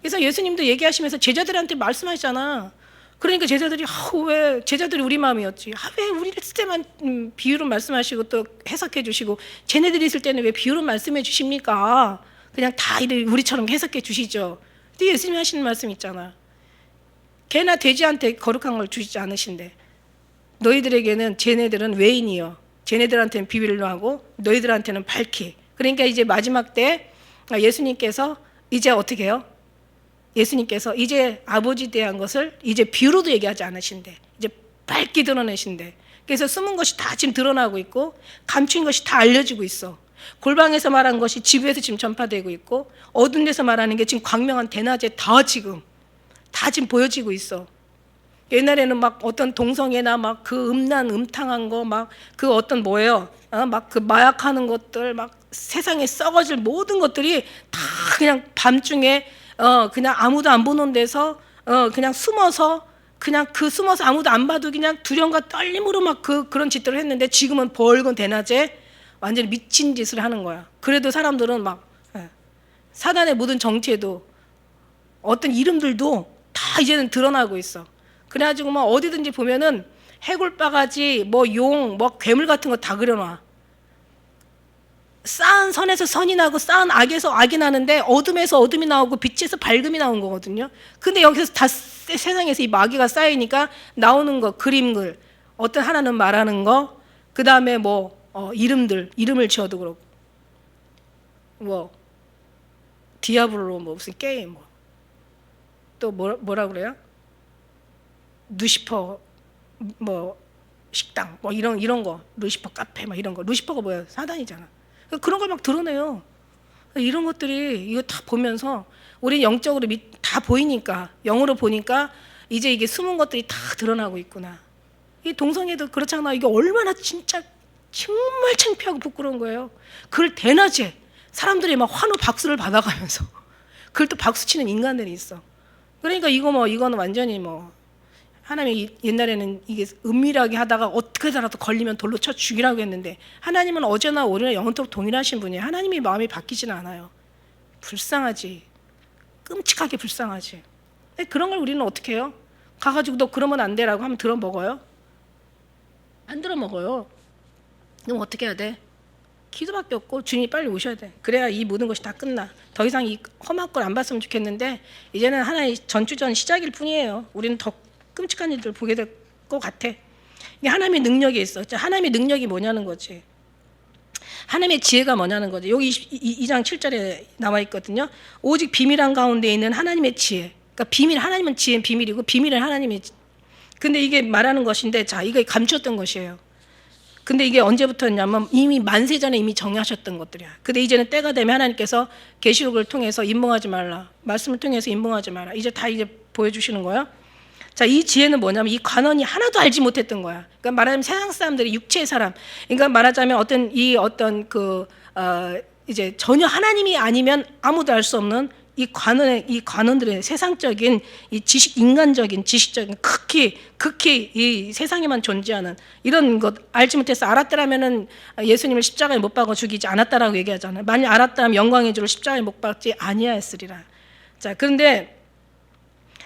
S1: 그래서 예수님도 얘기하시면서 제자들한테 말씀하시잖아. 그러니까 제자들이 왜 제자들이 우리 마음이었지. 왜 우리를 쓸 때만 비유로 말씀하시고 또 해석해 주시고 쟤네들이 있을 때는 왜 비유로 말씀해 주십니까? 그냥 다 우리처럼 해석해 주시죠. 근데 예수님이 하시는 말씀 있잖아. 개나 돼지한테 거룩한 걸 주시지 않으신데 너희들에게는 쟤네들은 외인이요. 쟤네들한테는 비밀로 하고 너희들한테는 밝히. 그러니까 이제 마지막 때 예수님께서 이제 어떻게 해요? 예수님께서 이제 아버지에 대한 것을 이제 비유로도 얘기하지 않으신대. 이제 밝게 드러내신대. 그래서 숨은 것이 다 지금 드러나고 있고 감춘 것이 다 알려지고 있어. 골방에서 말한 것이 지부에서 지금 전파되고 있고 어두운 데서 말하는 게 지금 광명한 대낮에 다 지금 보여지고 있어. 옛날에는 어떤 동성애나 그 음란 음탕한 거 그 어떤 그 마약하는 것들 세상에 썩어질 모든 것들이 다 그냥 밤중에 그냥 아무도 안 보는 데서 그냥 숨어서 숨어서 아무도 안 봐도 그냥 두려움과 떨림으로 그런 짓들을 했는데 지금은 벌건 대낮에 완전히 미친 짓을 하는 거야. 그래도 사람들은 사단의 모든 정체도 어떤 이름들도 다 이제는 드러나고 있어. 그래가지고 어디든지 보면은 해골바가지, 용, 괴물 같은 거 다 그려놔. 쌓은 선에서 선이 나고 쌓은 악에서 악이 나는데 어둠에서 어둠이 나오고 빛에서 밝음이 나온 거거든요. 근데 여기서 다 세상에서 이 마귀가 쌓이니까 나오는 거, 그림글, 어떤 하나는 말하는 거, 그 다음에 이름을 지어도 그렇고, 디아블로 무슨 게임, 또 뭐라 그래요? 루시퍼 식당 이런 거, 루시퍼 카페 이런 거. 루시퍼가 뭐야? 사단이잖아. 그런 걸 드러내요. 이런 것들이 이거 다 보면서 우리 영적으로 다 보이니까, 영으로 보니까 이제 이게 숨은 것들이 다 드러나고 있구나. 이 동성애도 그렇잖아. 이게 얼마나 진짜 정말 창피하고 부끄러운 거예요. 그걸 대낮에 사람들이 환호 박수를 받아가면서 그걸 또 박수치는 인간들이 있어. 그러니까 이거는 완전히 하나님이 옛날에는 이게 은밀하게 하다가 어떻게더라도 걸리면 돌로 쳐 죽이라고 했는데 하나님은 어제나 오늘나 영원토록 동일하신 분이에요. 하나님이 마음이 바뀌지는 않아요. 불쌍하지. 끔찍하게 불쌍하지. 그런 걸 우리는 어떻게 해요? 가가지고 너 그러면 안 돼라고 하면 들어 먹어요? 안 들어 먹어요. 그럼 어떻게 해야 돼? 기도밖에 없고 주님이 빨리 오셔야 돼. 그래야 이 모든 것이 다 끝나. 더 이상 이 험한 걸 안 봤으면 좋겠는데 이제는 하나의 전주전 시작일 뿐이에요. 우리는 더 끔찍한 일들 보게 될 것 같아. 이게 하나님의 능력이 있어. 하나님의 능력이 뭐냐는 거지. 하나님의 지혜가 뭐냐는 거지. 여기 2장 7절에 나와 있거든요. 오직 비밀한 가운데 있는 하나님의 지혜. 그러니까 비밀, 하나님은 지혜는 비밀이고 비밀은 하나님의. 근데 이게 말하는 것인데, 자, 이거 감추었던 것이에요. 근데 이게 언제부터였냐면 이미 만세전에 이미 정하셨던 것들이야. 근데 이제는 때가 되면 하나님께서 계시록을 통해서 임봉하지 말라, 말씀을 통해서 임봉하지 마라. 이제 다 이제 보여주시는 거야. 자, 이 지혜는 뭐냐면 이 관원이 하나도 알지 못했던 거야. 그러니까 말하자면 세상 사람들이 육체의 사람. 그러니까 말하자면 어떤 이제 전혀 하나님이 아니면 아무도 알 수 없는 이 관원들의 세상적인 이 인간적인 지식적인 극히 이 세상에만 존재하는 이런 것 알지 못해서 알았더라면은 예수님을 십자가에 못 박아 죽이지 않았다라고 얘기하잖아요. 만약 알았다면 영광의 주를 십자가에 못 박지 아니하였으리라. 자, 그런데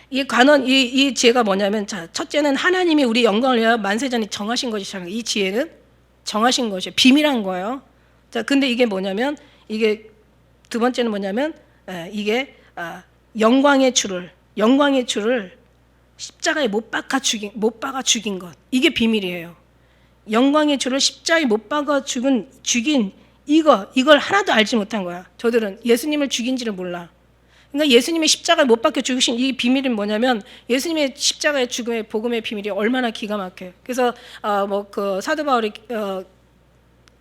S1: 이 관원, 이 지혜가 뭐냐면, 자, 첫째는 하나님이 우리 영광을 위하여 만세전에 정하신 것이잖아요. 이 지혜는 정하신 것이에요. 비밀한 거예요. 자, 근데 이게 뭐냐면, 이게 두 번째는 뭐냐면, 이게 영광의 주를 십자가에 못 박아 죽인 것. 이게 비밀이에요. 영광의 주를 십자가에 못 박아 죽인 이걸 하나도 알지 못한 거야. 저들은 예수님을 죽인지를 몰라. 그러니까 예수님의 십자가에 못 박혀 죽으신 이 비밀은 뭐냐면, 예수님의 십자가의 죽음의 복음의 비밀이 얼마나 기가 막혀요. 그래서 그 사도 바울이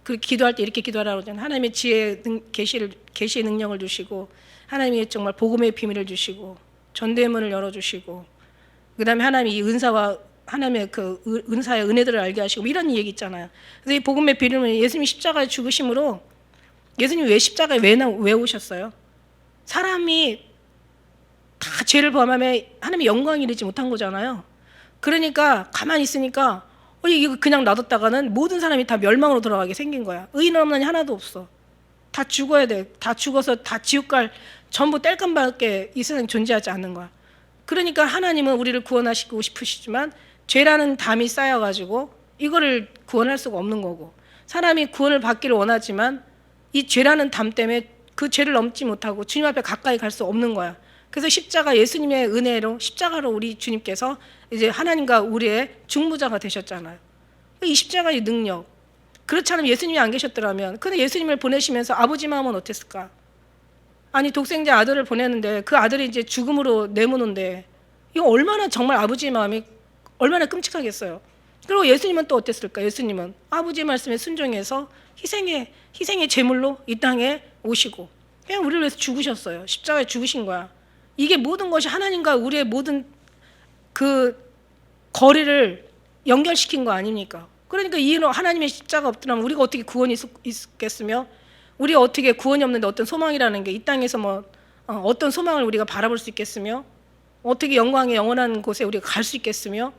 S1: 그 기도할 때 이렇게 기도하라고 하잖아요. 하나님의 지혜 계시의 능력을 주시고, 하나님의 정말 복음의 비밀을 주시고, 전대문을 열어주시고, 그다음에 하나님이 이 은사와 하나님의 그 은사의 은혜들을 알게 하시고, 이런 얘기 있잖아요. 그래서 이 복음의 비밀은 예수님이 십자가에 죽으심으로, 예수님이 왜 십자가에 왜 오셨어요? 사람이 다 죄를 범하면 하나님의 영광이 이르지 못한 거잖아요. 그러니까 가만히 있으니까 이거 그냥 놔뒀다가는 모든 사람이 다 멸망으로 돌아가게 생긴 거야. 의인 없는 이 하나도 없어. 다 죽어야 돼. 다 죽어서 다 지옥 갈, 전부 땔감밖에 이 세상에 존재하지 않는 거야. 그러니까 하나님은 우리를 구원하시고 싶으시지만 죄라는 담이 쌓여가지고 이거를 구원할 수가 없는 거고, 사람이 구원을 받기를 원하지만 이 죄라는 담 때문에 그 죄를 넘지 못하고 주님 앞에 가까이 갈 수 없는 거야. 그래서 십자가, 예수님의 은혜로 십자가로 우리 주님께서 이제 하나님과 우리의 중보자가 되셨잖아요. 이 십자가의 능력. 그렇지 않으면 예수님이 안 계셨더라면, 근데 예수님을 보내시면서 아버지 마음은 어땠을까? 아니, 독생자 아들을 보내는데 그 아들이 이제 죽음으로 내모는데, 이거 얼마나 정말 아버지의 마음이 얼마나 끔찍하겠어요. 그리고 예수님은 또 어땠을까? 예수님은 아버지의 말씀에 순종해서 희생의 제물로 이 땅에 오시고 그냥 우리를 위해서 죽으셨어요. 십자가에 죽으신 거야. 이게 모든 것이 하나님과 우리의 모든 그 거리를 연결시킨 거 아닙니까? 그러니까 이 하나님의 십자가 없더라면 우리가 어떻게 구원이 있겠으며, 우리가 어떻게 구원이 없는데 어떤 소망이라는 게 이 땅에서 어떤 소망을 우리가 바라볼 수 있겠으며, 어떻게 영광의 영원한 곳에 우리가 갈 수 있겠으며,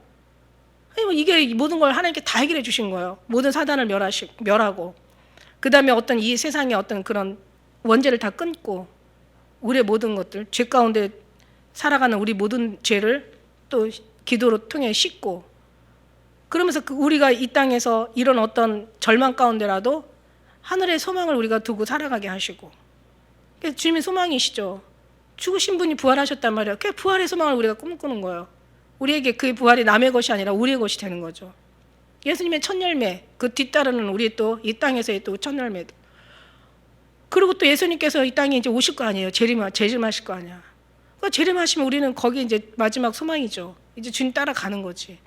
S1: 이게 모든 걸 하나님께 다 해결해 주신 거예요. 모든 사단을 멸하고, 그 다음에 어떤 이 세상의 어떤 그런 원죄를 다 끊고, 우리의 모든 것들, 죄 가운데 살아가는 우리 모든 죄를 또 기도로 통해 씻고, 그러면서 우리가 이 땅에서 이런 어떤 절망 가운데라도 하늘의 소망을 우리가 두고 살아가게 하시고, 주님의 소망이시죠. 죽으신 분이 부활하셨단 말이에요. 그 부활의 소망을 우리가 꿈꾸는 거예요. 우리에게 그 부활이 남의 것이 아니라 우리의 것이 되는 거죠. 예수님의 첫 열매, 그 뒤따르는 우리 또 이 땅에서의 또 첫 열매도. 그리고 또 예수님께서 이 땅에 이제 오실 거 아니에요. 재림하실 거 아니야. 그러니까 재림하시면 우리는 거기 이제 마지막 소망이죠. 이제 주님 따라가는 거지.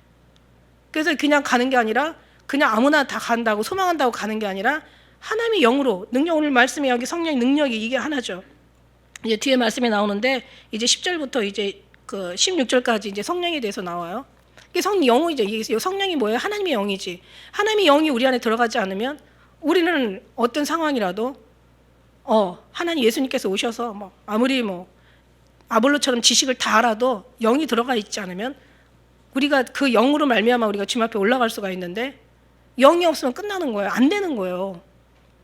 S1: 그래서 그냥 가는 게 아니라 그냥 아무나 다 간다고 소망한다고 가는 게 아니라 하나님의 영으로, 능력, 오늘 말씀이 여기 성령의 능력이 이게 하나죠. 이제 뒤에 말씀이 나오는데 이제 10절부터 이제 그 16절까지 이제 성령에 대해서 나와요. 이게 영이죠. 이게 성령이 뭐예요? 하나님의 영이지. 하나님의 영이 우리 안에 들어가지 않으면 우리는 어떤 상황이라도 하나님 예수님께서 오셔서 아무리 아볼로처럼 지식을 다 알아도 영이 들어가 있지 않으면 우리가 그 영으로 말미암아 우리가 주님 앞에 올라갈 수가 있는데 영이 없으면 끝나는 거예요. 안 되는 거예요.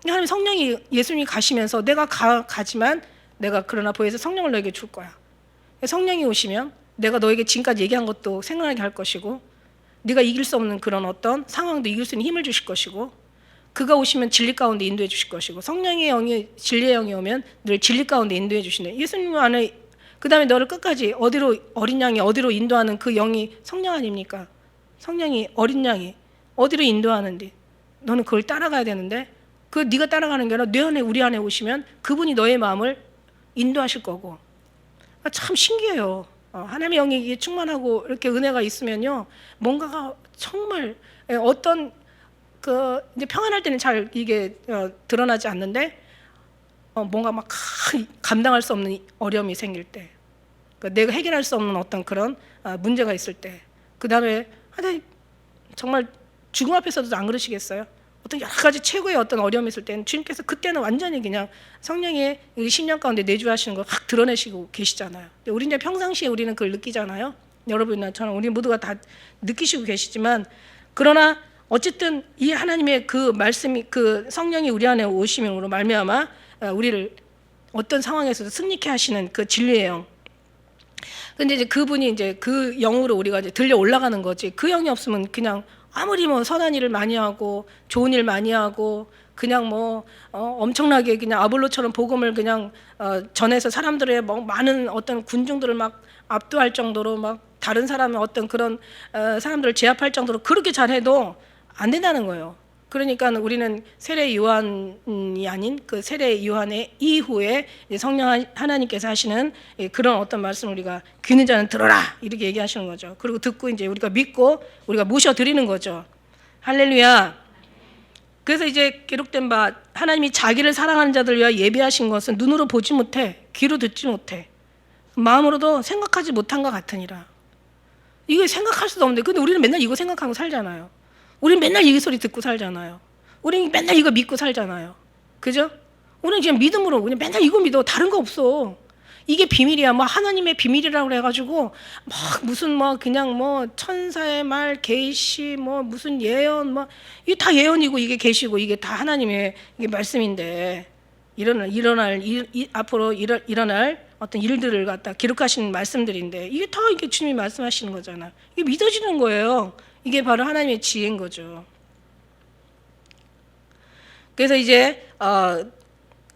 S1: 하나님 성령이 예수님이 가시면서 내가 가지만 내가 그러나 보혜사 성령을 너에게 줄 거야. 성령이 오시면 내가 너에게 지금까지 얘기한 것도 생각나게 할 것이고 네가 이길 수 없는 그런 어떤 상황도 이길 수 있는 힘을 주실 것이고 그가 오시면 진리 가운데 인도해 주실 것이고 성령의 영이 진리의 영이 오면 늘 진리 가운데 인도해 주시네. 예수님 안에 그 다음에 너를 끝까지 어디로 어린 양이 어디로 인도하는 그 영이 성령 아닙니까? 성령이 어린 양이 어디로 인도하는데 너는 그걸 따라가야 되는데 그 네가 따라가는 게 아니라 내 안에 우리 안에 오시면 그분이 너의 마음을 인도하실 거고 참 신기해요. 하나님의 영이 충만하고 이렇게 은혜가 있으면요 뭔가가 정말 어떤 그 이제 평안할 때는 잘 이게 드러나지 않는데 뭔가 막 감당할 수 없는 어려움이 생길 때 그러니까 내가 해결할 수 없는 어떤 그런 문제가 있을 때 그 다음에 하나님 정말 죽음 앞에서도 안 그러시겠어요? 어떤 여러 가지 최고의 어떤 어려움이 있을 때는 주님께서 그때는 완전히 그냥 성령의 우리 심령 가운데 내주하시는 걸 확 드러내시고 계시잖아요. 우리 이제 평상시에 우리는 그걸 느끼잖아요. 여러분이나 저는 우리 모두가 다 느끼시고 계시지만 그러나 어쨌든 이 하나님의 그 말씀이 그 성령이 우리 안에 오심으로 말미암아 우리를 어떤 상황에서도 승리케 하시는 그 진리의 영. 근데 이제 그분이 이제 그 영으로 우리가 이제 들려 올라가는 거지. 그 영이 없으면 그냥 아무리 뭐 선한 일을 많이 하고 좋은 일 많이 하고 그냥 뭐 엄청나게 그냥 아볼로처럼 복음을 그냥 전해서 사람들의 뭐 많은 어떤 군중들을 막 압도할 정도로 막 다른 사람의 어떤 그런 사람들을 제압할 정도로 그렇게 잘해도 안 된다는 거예요. 그러니까 우리는 세례 요한이 아닌 그 세례 요한의 이후에 성령 하나님께서 하시는 그런 어떤 말씀을 우리가 귀 있는 자는 들어라 이렇게 얘기하시는 거죠. 그리고 듣고 이제 우리가 믿고 우리가 모셔드리는 거죠. 할렐루야. 그래서 이제 기록된 바 하나님이 자기를 사랑하는 자들 위하여 예비하신 것은 눈으로 보지 못해 귀로 듣지 못해 마음으로도 생각하지 못한 것 같으니라. 이거 생각할 수도 없는데 근데 우리는 맨날 이거 생각하고 살잖아요. 우리는 맨날 이 소리 듣고 살잖아요. 우리는 맨날 이거 믿고 살잖아요. 그죠? 우리는 그냥 믿음으로 그냥 맨날 이거 믿어. 다른 거 없어. 이게 비밀이야. 뭐 하나님의 비밀이라고 그래가지고 막 무슨 뭐 그냥 뭐 천사의 말, 계시, 뭐 무슨 예언, 뭐 이게 다 예언이고 이게 계시고 이게 다 하나님의 이게 말씀인데 앞으로 일어날 어떤 일들을 갖다 기록하시는 말씀들인데 이게 다 이게 주님이 말씀하시는 거잖아. 이게 믿어지는 거예요. 이게 바로 하나님의 지혜인 거죠. 그래서 이제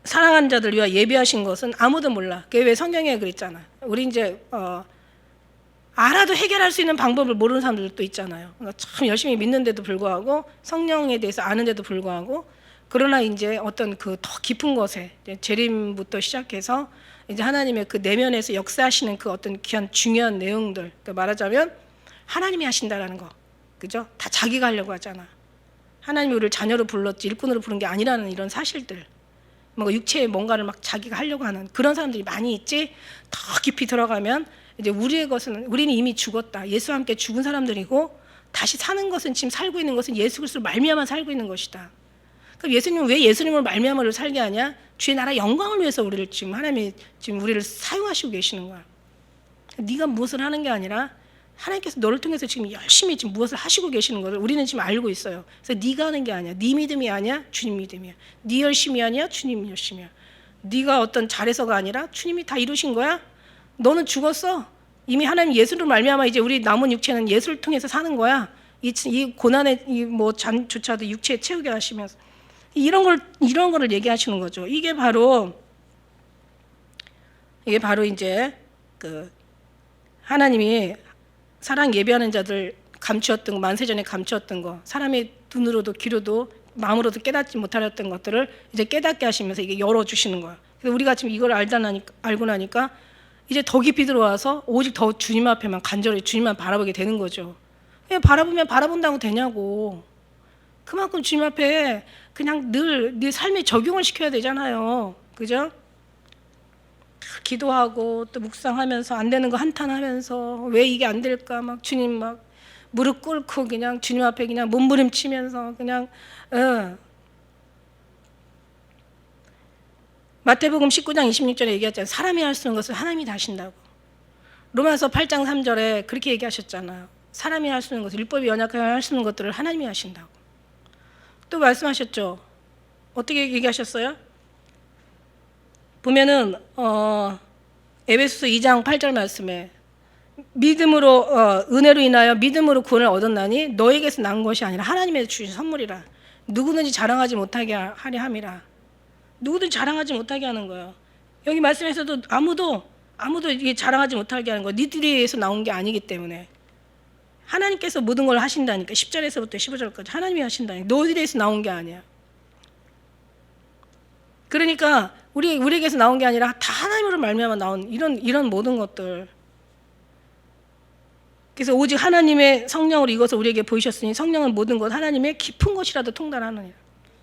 S1: 사랑하는 자들 위하여 예비하신 것은 아무도 몰라. 그게 왜 성경에 그랬잖아. 우리 이제 알아도 해결할 수 있는 방법을 모르는 사람들도 있잖아요. 그러니까 참 열심히 믿는데도 불구하고 성령에 대해서 아는데도 불구하고 그러나 이제 어떤 그 더 깊은 것에 재림부터 시작해서 이제 하나님의 그 내면에서 역사하시는 그 어떤 귀한 중요한 내용들, 그러니까 말하자면 하나님이 하신다라는 거, 그죠? 다 자기가 하려고 하잖아. 하나님이 우리를 자녀로 불렀지 일꾼으로 부른 게 아니라는 이런 사실들, 뭔가 육체의 뭔가를 막 자기가 하려고 하는 그런 사람들이 많이 있지. 더 깊이 들어가면 이제 우리의 것은 우리는 이미 죽었다. 예수와 함께 죽은 사람들이고 다시 사는 것은 지금 살고 있는 것은 예수 그리스도로 말미암아 살고 있는 것이다. 그럼 예수님은 왜 예수님을 말미암아를 살게 하냐? 주의 나라 영광을 위해서 우리를 지금 하나님이 지금 우리를 사용하시고 계시는 거야. 네가 무엇을 하는 게 아니라 하나님께서 너를 통해서 지금 열심히 지금 무엇을 하시고 계시는 것을 우리는 지금 알고 있어요. 그래서 네가 하는 게 아니야. 네 믿음이 아니야. 주님 믿음이야. 네 열심이 아니야. 주님 열심이야. 네가 어떤 잘해서가 아니라 주님이 다 이루신 거야. 너는 죽었어. 이미 하나님 예수로 말미암아 이제 우리 남은 육체는 예수를 통해서 사는 거야. 이 고난의 뭐 잠조차도 육체에 채우게 하시면서 이런 거를 얘기하시는 거죠. 이게 바로 이제 그 하나님이 사랑 예배하는 자들 감추었던 거, 만세전에 감추었던 거, 사람의 눈으로도 귀로도 마음으로도 깨닫지 못하였던 것들을 이제 깨닫게 하시면서 이게 열어주시는 거야. 그래서 우리가 지금 이걸 알고 나니까 이제 더 깊이 들어와서 오직 더 주님 앞에만 간절히 주님만 바라보게 되는 거죠. 그냥 바라보면 바라본다고 되냐고. 그만큼 주님 앞에 그냥 늘 네 삶에 적용을 시켜야 되잖아요. 그죠? 기도하고 또 묵상하면서 안 되는 거 한탄하면서 왜 이게 안 될까 막 주님 막 무릎 꿇고 그냥 주님 앞에 그냥 몸부림치면서 그냥 마태복음 19장 26절에 얘기했잖아요. 사람이 할 수 있는 것을 하나님이 다 하신다고. 로마서 8장 3절에 그렇게 얘기하셨잖아요. 사람이 할 수 있는 것을, 율법이 연약하게 할 수 있는 것들을 하나님이 하신다고. 또 말씀하셨죠. 어떻게 얘기하셨어요? 보면은 에베소서 2장 8절 말씀에 믿음으로 은혜로 인하여 믿음으로 구원을 얻었나니 너에게서 난 것이 아니라 하나님에서 주신 선물이라. 누구든지 자랑하지 못하게 하려 함이라. 누구든지 자랑하지 못하게 하는 거예요. 여기 말씀에서도 아무도 이게 자랑하지 못하게 하는 거. 니들에서 나온 게 아니기 때문에 하나님께서 모든 걸 하신다니까. 10절에서부터 15절까지 하나님이 하신다니까. 너희들에서 나온 게 아니야. 그러니까 우리에게서 나온 게 아니라 다 하나님으로 말미암아 나온 이런 모든 것들. 그래서 오직 하나님의 성령으로 이것을 우리에게 보이셨으니 성령은 모든 것 하나님의 깊은 것이라도 통달하느니라.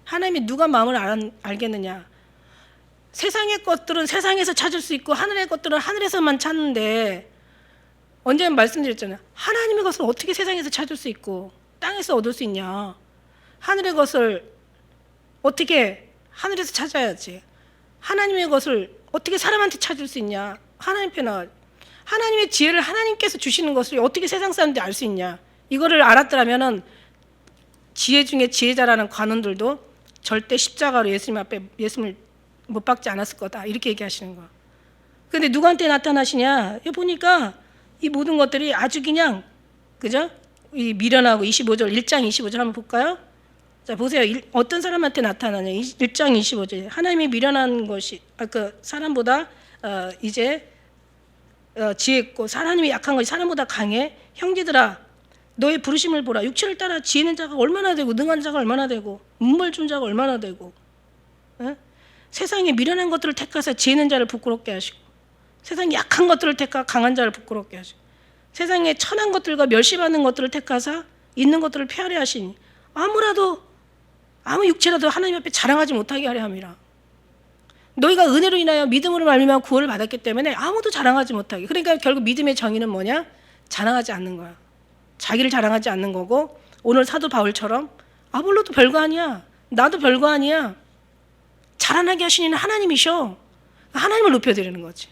S1: 하나님이 누가 마음을 알겠느냐. 세상의 것들은 세상에서 찾을 수 있고 하늘의 것들은 하늘에서만 찾는데, 언제 말씀드렸잖아요. 하나님의 것을 어떻게 세상에서 찾을 수 있고 땅에서 얻을 수 있냐. 하늘의 것을 어떻게 하늘에서 찾아야지. 하나님의 것을 어떻게 사람한테 찾을 수 있냐. 하나님께 나와. 하나님의 지혜를 하나님께서 주시는 것을 어떻게 세상 사람들이 알 수 있냐. 이거를 알았더라면은 지혜 중에 지혜자라는 관원들도 절대 십자가로 예수님 앞에 예수님을 못 박지 않았을 거다. 이렇게 얘기하시는 거야. 근데 누구한테 나타나시냐? 여기 보니까 이 모든 것들이 아주 그냥, 그죠? 이 미련하고 25절, 1장 25절 한번 볼까요? 자, 보세요. 어떤 사람한테 나타나냐? 1장 25절. 하나님이 미련한 것이, 그 사람보다 이제 지혜 있고, 하나님이 약한 것이 사람보다 강해. 형제들아, 너의 부르심을 보라. 육체를 따라 지혜 있는 자가 얼마나 되고, 능한 자가 얼마나 되고, 문벌 준 자가 얼마나 되고. 세상에 미련한 것들을 택하사 지혜 있는 자를 부끄럽게 하시고, 세상에 약한 것들을 택하 강한 자를 부끄럽게 하시고, 세상에 천한 것들과 멸시받는 것들을 택하사 있는 것들을 폐하려 하시니 아무 육체라도 하나님 앞에 자랑하지 못하게 하려 함이라. 너희가 은혜로 인하여 믿음으로 말미암아 구원을 받았기 때문에 아무도 자랑하지 못하게. 그러니까 결국 믿음의 정의는 뭐냐? 자랑하지 않는 거야. 자기를 자랑하지 않는 거고, 오늘 사도 바울처럼 아볼로도 별거 아니야. 나도 별거 아니야. 자랑하게 하시는 하나님이셔. 하나님을 높여드리는 거지.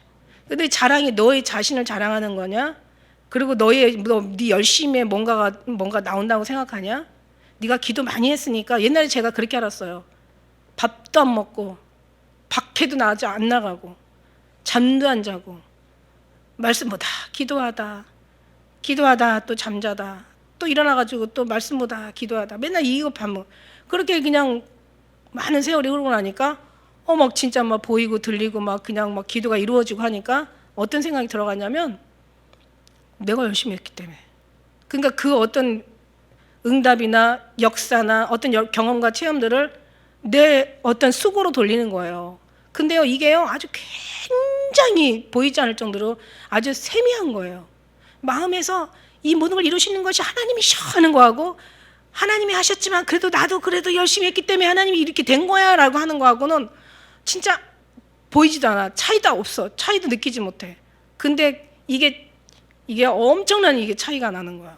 S1: 근데 자랑이 너의 자신을 자랑하는 거냐? 그리고 네 열심에 뭔가 나온다고 생각하냐? 네가 기도 많이 했으니까. 옛날에 제가 그렇게 알았어요. 밥도 안 먹고 밖에도 안 나가고 잠도 안 자고 말씀보다 기도하다 또 잠자다 또 일어나가지고 또 말씀보다 기도하다 맨날 이거 반복. 그렇게 그냥 많은 세월이 흐르고 나니까 막 진짜 막 보이고 들리고 막 그냥 막 기도가 이루어지고 하니까 어떤 생각이 들어갔냐면, 내가 열심히 했기 때문에. 그러니까 그 어떤 응답이나 역사나 어떤 경험과 체험들을 내 어떤 수고로 돌리는 거예요. 근데요, 이게요 아주 굉장히 보이지 않을 정도로 아주 세미한 거예요. 마음에서 이 모든 걸 이루시는 것이 하나님이셔 하는 거하고, 하나님이 하셨지만 나도 열심히 했기 때문에 하나님이 이렇게 된 거야 라고 하는 거하고는 진짜 보이지도 않아. 차이도 없어. 차이도 느끼지 못해. 근데 이게 엄청난 이게 차이가 나는 거야.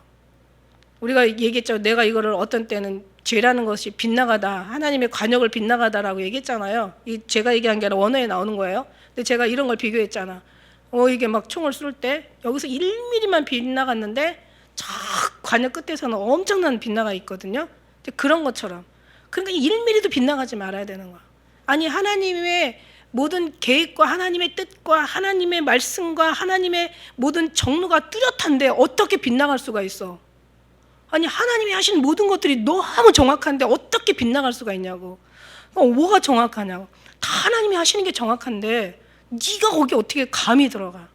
S1: 우리가 얘기했죠. 내가 이거를 어떤 때는 죄라는 것이 빗나가다, 하나님의 관역을 빗나가다라고 얘기했잖아요. 제가 얘기한 게 아니라 원어에 나오는 거예요. 근데 제가 이런 걸 비교했잖아. 이게 막 총을 쏠 때 여기서 1mm만 빗나갔는데 저 관역 끝에서는 엄청난 빗나가 있거든요. 그런 것처럼. 그러니까 1mm도 빗나가지 말아야 되는 거야. 아니, 하나님의 모든 계획과 하나님의 뜻과 하나님의 말씀과 하나님의 모든 정로가 뚜렷한데 어떻게 빗나갈 수가 있어? 아니, 하나님이 하신 모든 것들이 너무 정확한데 어떻게 빗나갈 수가 있냐고. 뭐가 정확하냐고. 다 하나님이 하시는 게 정확한데 네가 거기 어떻게 감이 들어가.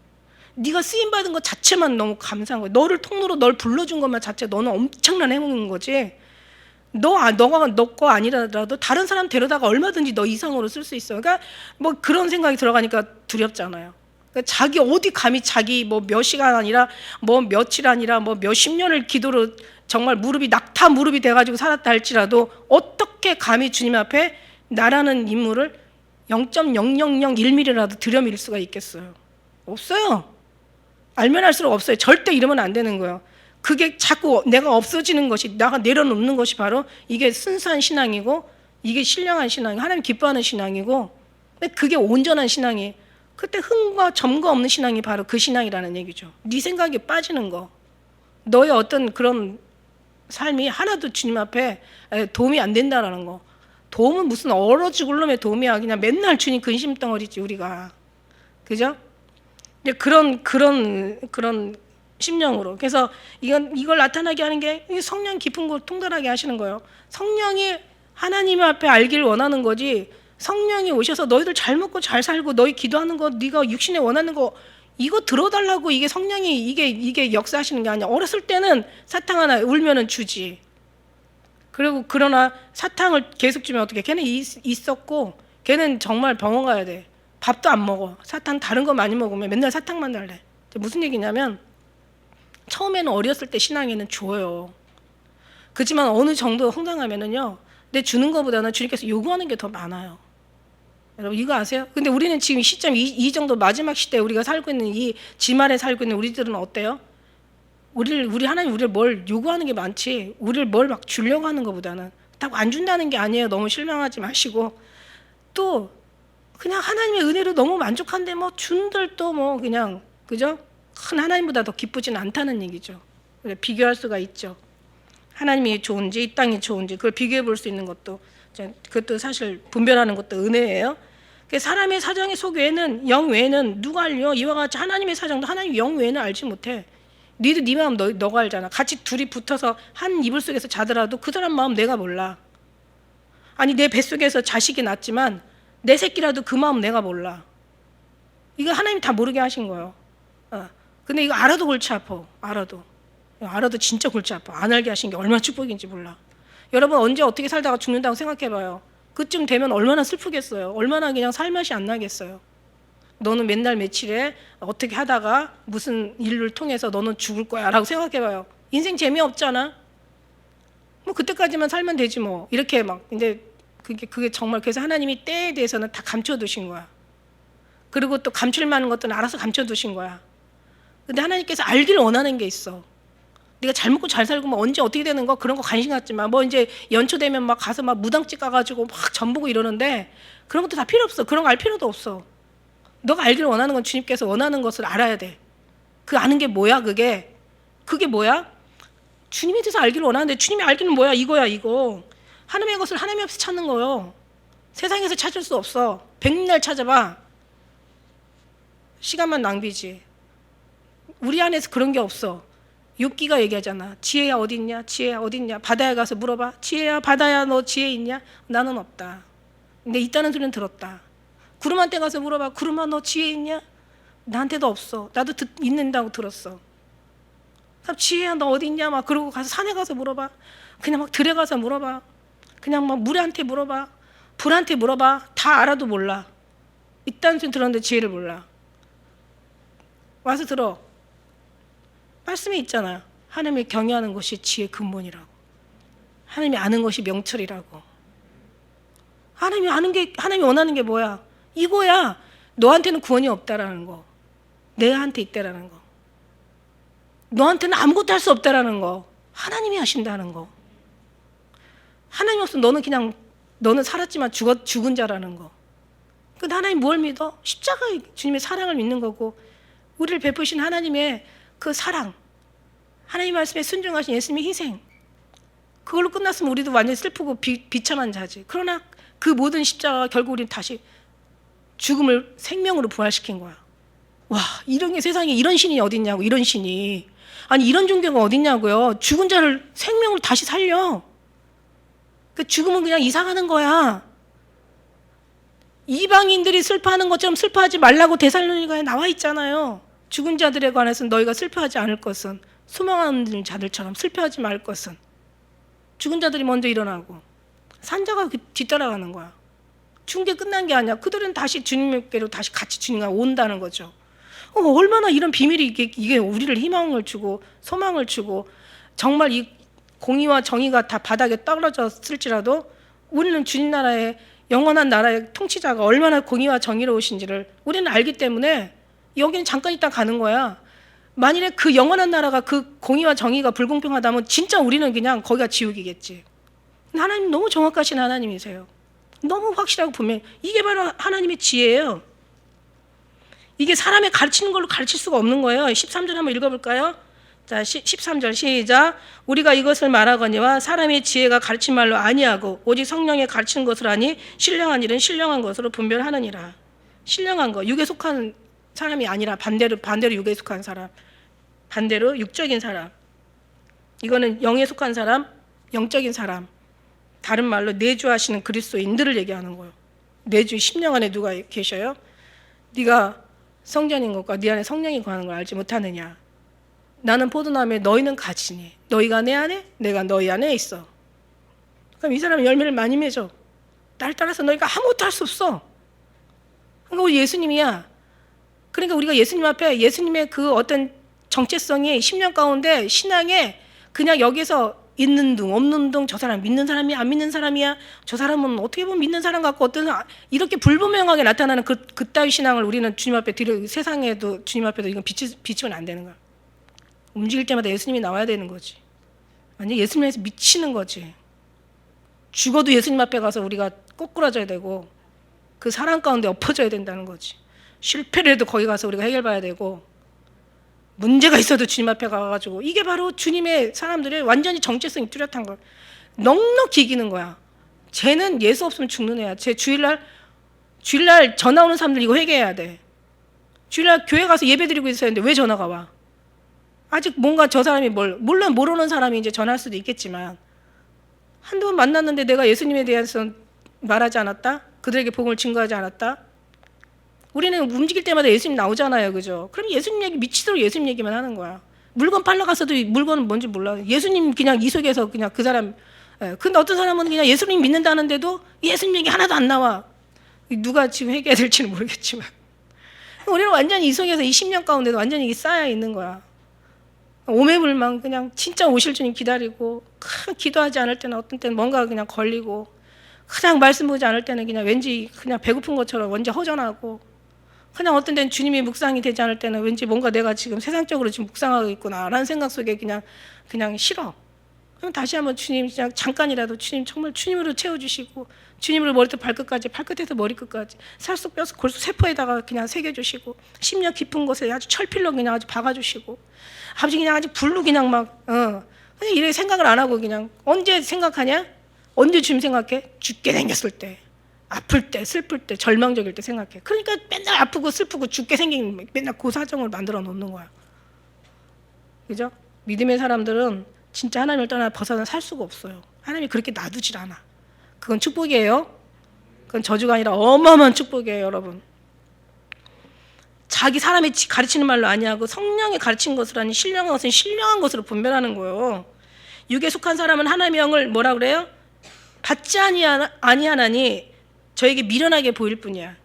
S1: 네가 쓰임받은 것 자체만 너무 감사한 거야. 너를 통로로 널 불러준 것만 자체 너는 엄청난 행운인 거지. 너가 너 거 아니라도 다른 사람 데려다가 얼마든지 너 이상으로 쓸 수 있어. 그러니까 뭐 그런 생각이 들어가니까 두렵잖아요. 그러니까 자기 어디 감히 자기 뭐 몇 시간 아니라 뭐 며칠 아니라 뭐 몇십 년을 기도로 정말 낙타 무릎이 돼가지고 살았다 할지라도 어떻게 감히 주님 앞에 나라는 인물을 0.0001mm라도 들여밀 수가 있겠어요? 없어요. 알면 할수록 없어요. 절대 이러면 안 되는 거예요. 그게 자꾸 내가 없어지는 것이, 내가 내려놓는 것이 바로 이게 순수한 신앙이고, 이게 신령한 신앙이, 하나님 기뻐하는 신앙이고, 근데 그게 온전한 신앙이, 그때 흠과 점과 없는 신앙이 바로 그 신앙이라는 얘기죠. 네 생각에 빠지는 거. 너의 어떤 그런 삶이 하나도 주님 앞에 도움이 안 된다라는 거. 도움은 무슨 얼어 죽을 놈의 도움이야. 그냥 맨날 주님 근심 덩어리지 우리가. 그죠? 근데 그런 심령으로. 그래서 이걸 나타나게 하는 게 성령 깊은 걸 통달하게 하시는 거예요. 성령이 하나님 앞에 알기를 원하는 거지. 성령이 오셔서 너희들 잘 먹고 잘 살고 너희 기도하는 거 네가 육신에 원하는 거 이거 들어달라고 이게 성령이 이게 역사하시는 게 아니야. 어렸을 때는 사탕 하나 울면은 주지. 그리고 그러나 사탕을 계속 주면 어떻게? 걔는 있었고 걔는 정말 병원 가야 돼. 밥도 안 먹어. 사탕 다른 거 많이 먹으면 맨날 사탕만 달래. 무슨 얘기냐면 처음에는 어렸을 때 신앙에는 줘요. 그렇지만 어느 정도 성장하면은요, 내 주는 것보다는 주님께서 요구하는 게 더 많아요. 여러분 이거 아세요? 근데 우리는 지금 시점 이 정도 마지막 시대에 우리가 살고 있는 이 지말에 살고 있는 우리들은 어때요? 우리 하나님 우리를 뭘 요구하는 게 많지 우리를 뭘 막 주려고 하는 것보다는 딱 안 준다는 게 아니에요. 너무 실망하지 마시고 또 그냥 하나님의 은혜로 너무 만족한데 뭐 준들도 뭐 그냥 그죠? 큰 하나님보다 더 기쁘지는 않다는 얘기죠. 비교할 수가 있죠. 하나님이 좋은지 이 땅이 좋은지 그걸 비교해 볼 수 있는 것도 그것도 사실 분별하는 것도 은혜예요. 사람의 사정의 속 외에는 영 외에는 누가 알려? 이와 같이 하나님의 사정도 하나님 영 외에는 알지 못해. 니도 네 마음 너가 알잖아. 같이 둘이 붙어서 한 이불 속에서 자더라도 그 사람 마음 내가 몰라. 아니 내 뱃속에서 자식이 낳았지만 내 새끼라도 그 마음 내가 몰라. 이거 하나님이 다 모르게 하신 거예요. 근데 이거 알아도 골치 아파. 알아도 진짜 골치 아파. 안 알게 하신 게 얼마나 축복인지 몰라. 여러분 언제 어떻게 살다가 죽는다고 생각해봐요. 그쯤 되면 얼마나 슬프겠어요. 얼마나 그냥 살맛이 안 나겠어요. 너는 맨날 며칠에 어떻게 하다가 무슨 일을 통해서 너는 죽을 거야 라고 생각해봐요. 인생 재미없잖아. 뭐 그때까지만 살면 되지 뭐. 이렇게 막 근데 그게 정말 그래서 하나님이 때에 대해서는 다 감춰두신 거야. 그리고 또 감출 만한 것들은 알아서 감춰두신 거야. 근데 하나님께서 알기를 원하는 게 있어. 네가 잘 먹고 잘 살고 뭐 언제 어떻게 되는 거 그런 거 관심 갖지 마. 뭐 이제 연초 되면 막 가서 막 무당집 가가지고 막 전 보고 이러는데 그런 것도 다 필요 없어. 그런 거 알 필요도 없어. 너가 알기를 원하는 건 주님께서 원하는 것을 알아야 돼. 그 아는 게 뭐야 그게 뭐야? 주님에 대해서 알기를 원하는데 주님이 알기는 뭐야 이거야 이거. 하나님의 것을 하나님 앞에서 찾는 거예요. 세상에서 찾을 수 없어. 백날 찾아봐. 시간만 낭비지. 우리 안에서 그런 게 없어. 욥기가 얘기하잖아. 지혜야 어디 있냐? 지혜야 어디 있냐? 바다에 가서 물어봐. 지혜야 바다야 너 지혜 있냐? 나는 없다. 근데 있다는 소리는 들었다. 구름한테 가서 물어봐. 구름아 너 지혜 있냐? 나한테도 없어. 나도 있는다고 들었어. 그럼 지혜야 너 어디 있냐? 막 그러고 가서 산에 가서 물어봐. 그냥 막 들에 가서 물어봐. 그냥 막 물한테 물어봐. 불한테 물어봐. 다 알아도 몰라. 있다는 소리 들었는데 지혜를 몰라. 와서 들어. 말씀에 있잖아. 하나님을 경외하는 것이 지혜의 근본이라고. 하나님이 아는 것이 명철이라고. 하나님이 원하는 게 뭐야? 이거야. 너한테는 구원이 없다라는 거. 내한테 있다라는 거. 너한테는 아무것도 할 수 없다라는 거. 하나님이 하신다는 거. 하나님 없으면 너는 살았지만 죽은 자라는 거. 근데 하나님 뭘 믿어? 십자가의 주님의 사랑을 믿는 거고 우리를 베푸신 하나님의 그 사랑, 하나님 말씀에 순종하신 예수님의 희생, 그걸로 끝났으면 우리도 완전히 슬프고 비참한 자지. 그러나 그 모든 십자가가 결국 우리는 다시 죽음을 생명으로 부활시킨 거야. 와, 이런 게 세상에 이런 신이 어딨냐고. 이런 신이. 아니 이런 종교가 어딨냐고요. 죽은 자를 생명으로 다시 살려. 그 죽음은 그냥 이상하는 거야. 이방인들이 슬퍼하는 것처럼 슬퍼하지 말라고 데살로니가에 나와 있잖아요. 죽은 자들에 관해서는 너희가 슬퍼하지 않을 것은, 소망하는 자들처럼 슬퍼하지 말 것은. 죽은 자들이 먼저 일어나고 산자가 뒤따라가는 거야. 죽은 게 끝난 게 아니야. 그들은 다시 주님께로 다시 같이 주님과 온다는 거죠. 얼마나 이런 비밀이 이게 우리를 희망을 주고 소망을 주고, 정말 이 공의와 정의가 다 바닥에 떨어졌을지라도 우리는 주님 나라의 영원한 나라의 통치자가 얼마나 공의와 정의로우신지를 우리는 알기 때문에 여기는 잠깐 있다 가는 거야. 만일에 그 영원한 나라가 그 공의와 정의가 불공평하다면 진짜 우리는 그냥 거기가 지옥이겠지. 하나님 너무 정확하신 하나님이세요. 너무 확실하고 분명히. 이게 바로 하나님의 지혜예요. 이게 사람의 가르치는 걸로 가르칠 수가 없는 거예요. 13절 한번 읽어볼까요? 자, 13절 시작. 우리가 이것을 말하거니와 사람의 지혜가 가르친 말로 아니하고 오직 성령의 가르치는 것을 하니 신령한 일은 신령한 것으로 분별하느니라. 신령한 거, 육에 속한 사람이 아니라 반대로 육에 속한 사람, 반대로 육적인 사람. 이거는 영에 속한 사람, 영적인 사람. 다른 말로 내주하시는 그리스도인들을 얘기하는 거예요. 내주 10년 안에 누가 계셔요? 네가 성전인 것과 네 안에 성령이 거하는 걸 알지 못하느냐. 나는 포도나무에 너희는 가지니 너희가 내 안에 내가 너희 안에 있어. 그럼 이 사람은 열매를 많이 맺어. 날 따라서 너희가 아무것도 할 수 없어. 그러니까 우리 예수님이야. 그러니까 우리가 예수님 앞에 예수님의 그 어떤 정체성이 10년 가운데 신앙에 그냥 여기서 있는 둥 없는 둥, 저 사람 믿는 사람이야 안 믿는 사람이야, 저 사람은 어떻게 보면 믿는 사람 같고 어떤 사람, 이렇게 불분명하게 나타나는 그따위 신앙을 우리는 주님 앞에 세상에도 주님 앞에도 이건 비치면 안 되는 거야. 움직일 때마다 예수님이 나와야 되는 거지. 완전 예수님에서 미치는 거지. 죽어도 예수님 앞에 가서 우리가 꼬꾸라져야 되고 그 사랑 가운데 엎어져야 된다는 거지. 실패를 해도 거기 가서 우리가 해결봐야 되고 문제가 있어도 주님 앞에 가가지고, 이게 바로 주님의 사람들의 완전히 정체성이 뚜렷한 거야. 넉넉히 이기는 거야. 쟤는 예수 없으면 죽는 애야. 쟤 주일날 전화 오는 사람들 이거 회개해야 돼. 주일날 교회 가서 예배 드리고 있어야 되는데 왜 전화가 와? 아직 뭔가 저 사람이 물론 모르는 사람이 이제 전할 수도 있겠지만, 한두 번 만났는데 내가 예수님에 대해서 말하지 않았다? 그들에게 복음을 증거하지 않았다? 우리는 움직일 때마다 예수님 나오잖아요. 그죠? 그럼 예수님 얘기 미치도록 예수님 얘기만 하는 거야. 물건 팔러 갔어도 물건은 뭔지 몰라. 예수님 그냥 이 속에서 그냥 그 사람. 근데 어떤 사람은 그냥 예수님 믿는다는데도 예수님 얘기 하나도 안 나와. 누가 지금 회개해야 될지는 모르겠지만. 우리는 완전히 이 속에서 이 10년 가운데도 완전히 이게 쌓여 있는 거야. 오매불망 그냥 진짜 오실 주님 기다리고, 기도하지 않을 때는 어떤 때는 뭔가 그냥 걸리고, 그냥 말씀 보지 않을 때는 그냥 왠지 그냥 배고픈 것처럼 완전 허전하고, 그냥 어떤 때는 주님이 묵상이 되지 않을 때는 왠지 뭔가 내가 지금 세상적으로 지금 묵상하고 있구나라는 생각 속에 그냥 싫어. 그럼 다시 한번 주님 그냥 잠깐이라도 주님 정말 주님으로 채워주시고, 주님으로 머리부터 발끝까지, 발끝에서 머리끝까지 살속 뼈속 골수 세포에다가 그냥 새겨주시고, 심령 깊은 곳에 아주 철필로 그냥 아주 박아주시고, 아버지 그냥 아주 불로 그냥 막 그냥 이렇게 생각을 안 하고 그냥 언제 생각하냐? 언제 주님 생각해? 죽게 생겼을 때, 아플 때, 슬플 때, 절망적일 때 생각해. 그러니까 맨날 아프고 슬프고 죽게 생긴 맨날 그 사정을 만들어 놓는 거야. 그죠? 믿음의 사람들은 진짜 하나님을 떠나 벗어나 살 수가 없어요. 하나님이 그렇게 놔두질 않아. 그건 축복이에요. 그건 저주가 아니라 어마어마한 축복이에요, 여러분. 자기 사람이 가르치는 말로 아니하고 성령이 가르친 것을 하니 신령한 것은 신령한 것으로 분별하는 거예요. 육에 속한 사람은 하나님의 영을 뭐라 그래요? 받지 아니하나니 저에게 미련하게 보일 뿐이야.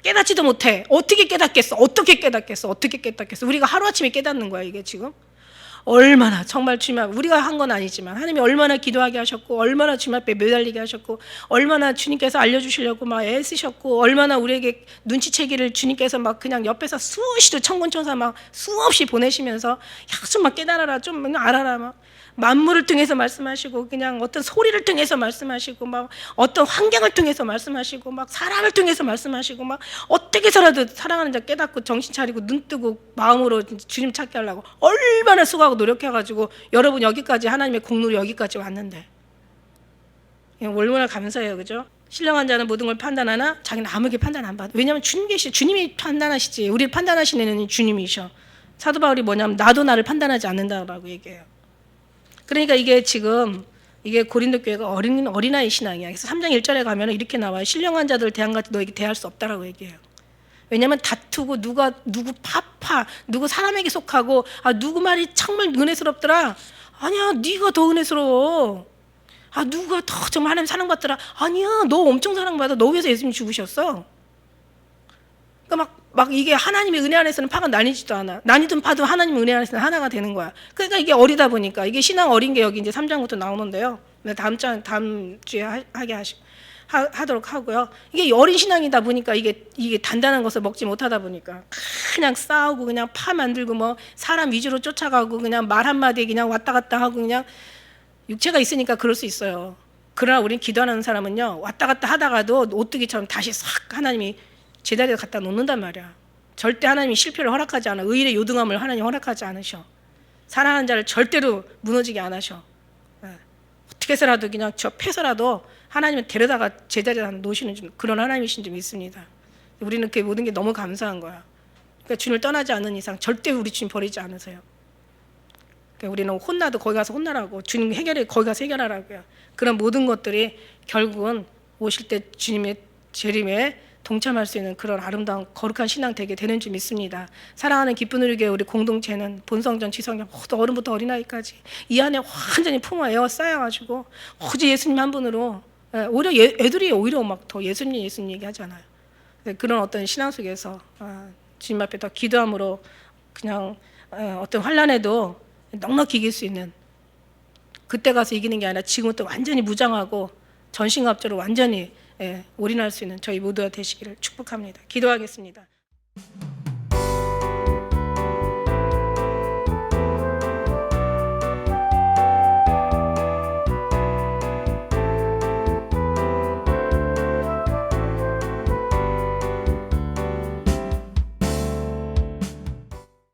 S1: 깨닫지도 못해. 어떻게 깨닫겠어? 우리가 하루아침에 깨닫는 거야, 이게 지금. 얼마나 정말 주님 앞에, 우리가 한 건 아니지만 하나님이 얼마나 기도하게 하셨고, 얼마나 주님 앞에 매달리게 하셨고, 얼마나 주님께서 알려주시려고 막 애쓰셨고, 얼마나 우리에게 눈치채기를 주님께서 막 그냥 옆에서 수시로 천군천사 막 수없이 보내시면서 야, 좀 막 깨달아라, 좀 알아라, 막 만물을 통해서 말씀하시고, 그냥 어떤 소리를 통해서 말씀하시고, 막 어떤 환경을 통해서 말씀하시고, 막 사람을 통해서 말씀하시고, 막 어떻게 해서라도 사랑하는 자 깨닫고 정신 차리고 눈 뜨고 마음으로 주님 찾게 하려고 얼마나 수고하고 노력해가지고 여러분 여기까지 하나님의 공로로 여기까지 왔는데, 얼마나 감사해요. 그죠? 신령한 자는 모든 걸 판단하나 자기는 아무게 판단 안 받아. 왜냐하면 주님이 판단하시지. 우리를 판단하시는 주님이셔. 사도 바울이 뭐냐면 나도 나를 판단하지 않는다라고 얘기해요. 그러니까 이게 지금 이게 고린도 교회가 어린아이 신앙이야. 그래서 3장 1절에 가면 이렇게 나와요. 신령한 자들 대항같이 너에게 대할 수 없다라고 얘기해요. 왜냐하면 다투고 누구 누구 사람에게 속하고, 누구 말이 정말 은혜스럽더라. 아니야, 네가 더 은혜스러워. 누가 더 정말 하나님 사랑받더라. 아니야, 너 엄청 사랑받아. 너 위해서 예수님 죽으셨어. 그러니까 막 이게 하나님의 은혜 안에서는 파가 나뉘지도 않아. 나뉘든 파도 하나님의 은혜 안에서는 하나가 되는 거야. 그러니까 이게 어리다 보니까 이게 신앙 어린 게 여기 이제 3장부터 나오는데요. 다음 주에 하도록 하고요. 이게 어린 신앙이다 보니까 이게 단단한 것을 먹지 못하다 보니까 그냥 싸우고 그냥 파 만들고 뭐 사람 위주로 쫓아가고 그냥 말 한마디에 그냥 왔다 갔다 하고 그냥 육체가 있으니까 그럴 수 있어요. 그러나 우린 기도하는 사람은요, 왔다 갔다 하다가도 오뚜기처럼 다시 싹 하나님이 제자리에 갖다 놓는단 말이야. 절대 하나님이 실패를 허락하지 않아. 의일의 요등함을 하나님 허락하지 않으셔. 사랑하는 자를 절대로 무너지게 안 하셔. 어떻게 해서라도 그냥 저 패서라도 하나님은 데려다가 제자리에 놓으시는 좀 그런 하나님이신 줄 믿습니다. 우리는 그 모든 게 너무 감사한 거야. 그러니까 주님을 떠나지 않는 이상 절대 우리 주님 버리지 않으세요. 그러니까 우리는 혼나도 거기 가서 혼나라고, 주님 해결해 거기 가서 해결하라고요. 그런 모든 것들이 결국은 오실 때 주님의 재림에 동참할 수 있는 그런 아름다운 거룩한 신앙 되게 되는 줄 믿습니다. 사랑하는 기쁜 우리 교회 우리 공동체는 본성전, 지성전 모두 어른부터 어린아이까지 이 안에 완전히 품어 에워싸여가지고 오직 예수님 한 분으로, 오히려 애들이 오히려 막 더 예수님 얘기하잖아요. 그런 어떤 신앙 속에서 주님 앞에 더 기도함으로 그냥 어떤 환난에도 넉넉히 이길 수 있는, 그때 가서 이기는 게 아니라 지금부터 완전히 무장하고 전신갑주로 완전히 올인할 수 있는 저희 모두가 되시기를 축복합니다. 기도하겠습니다.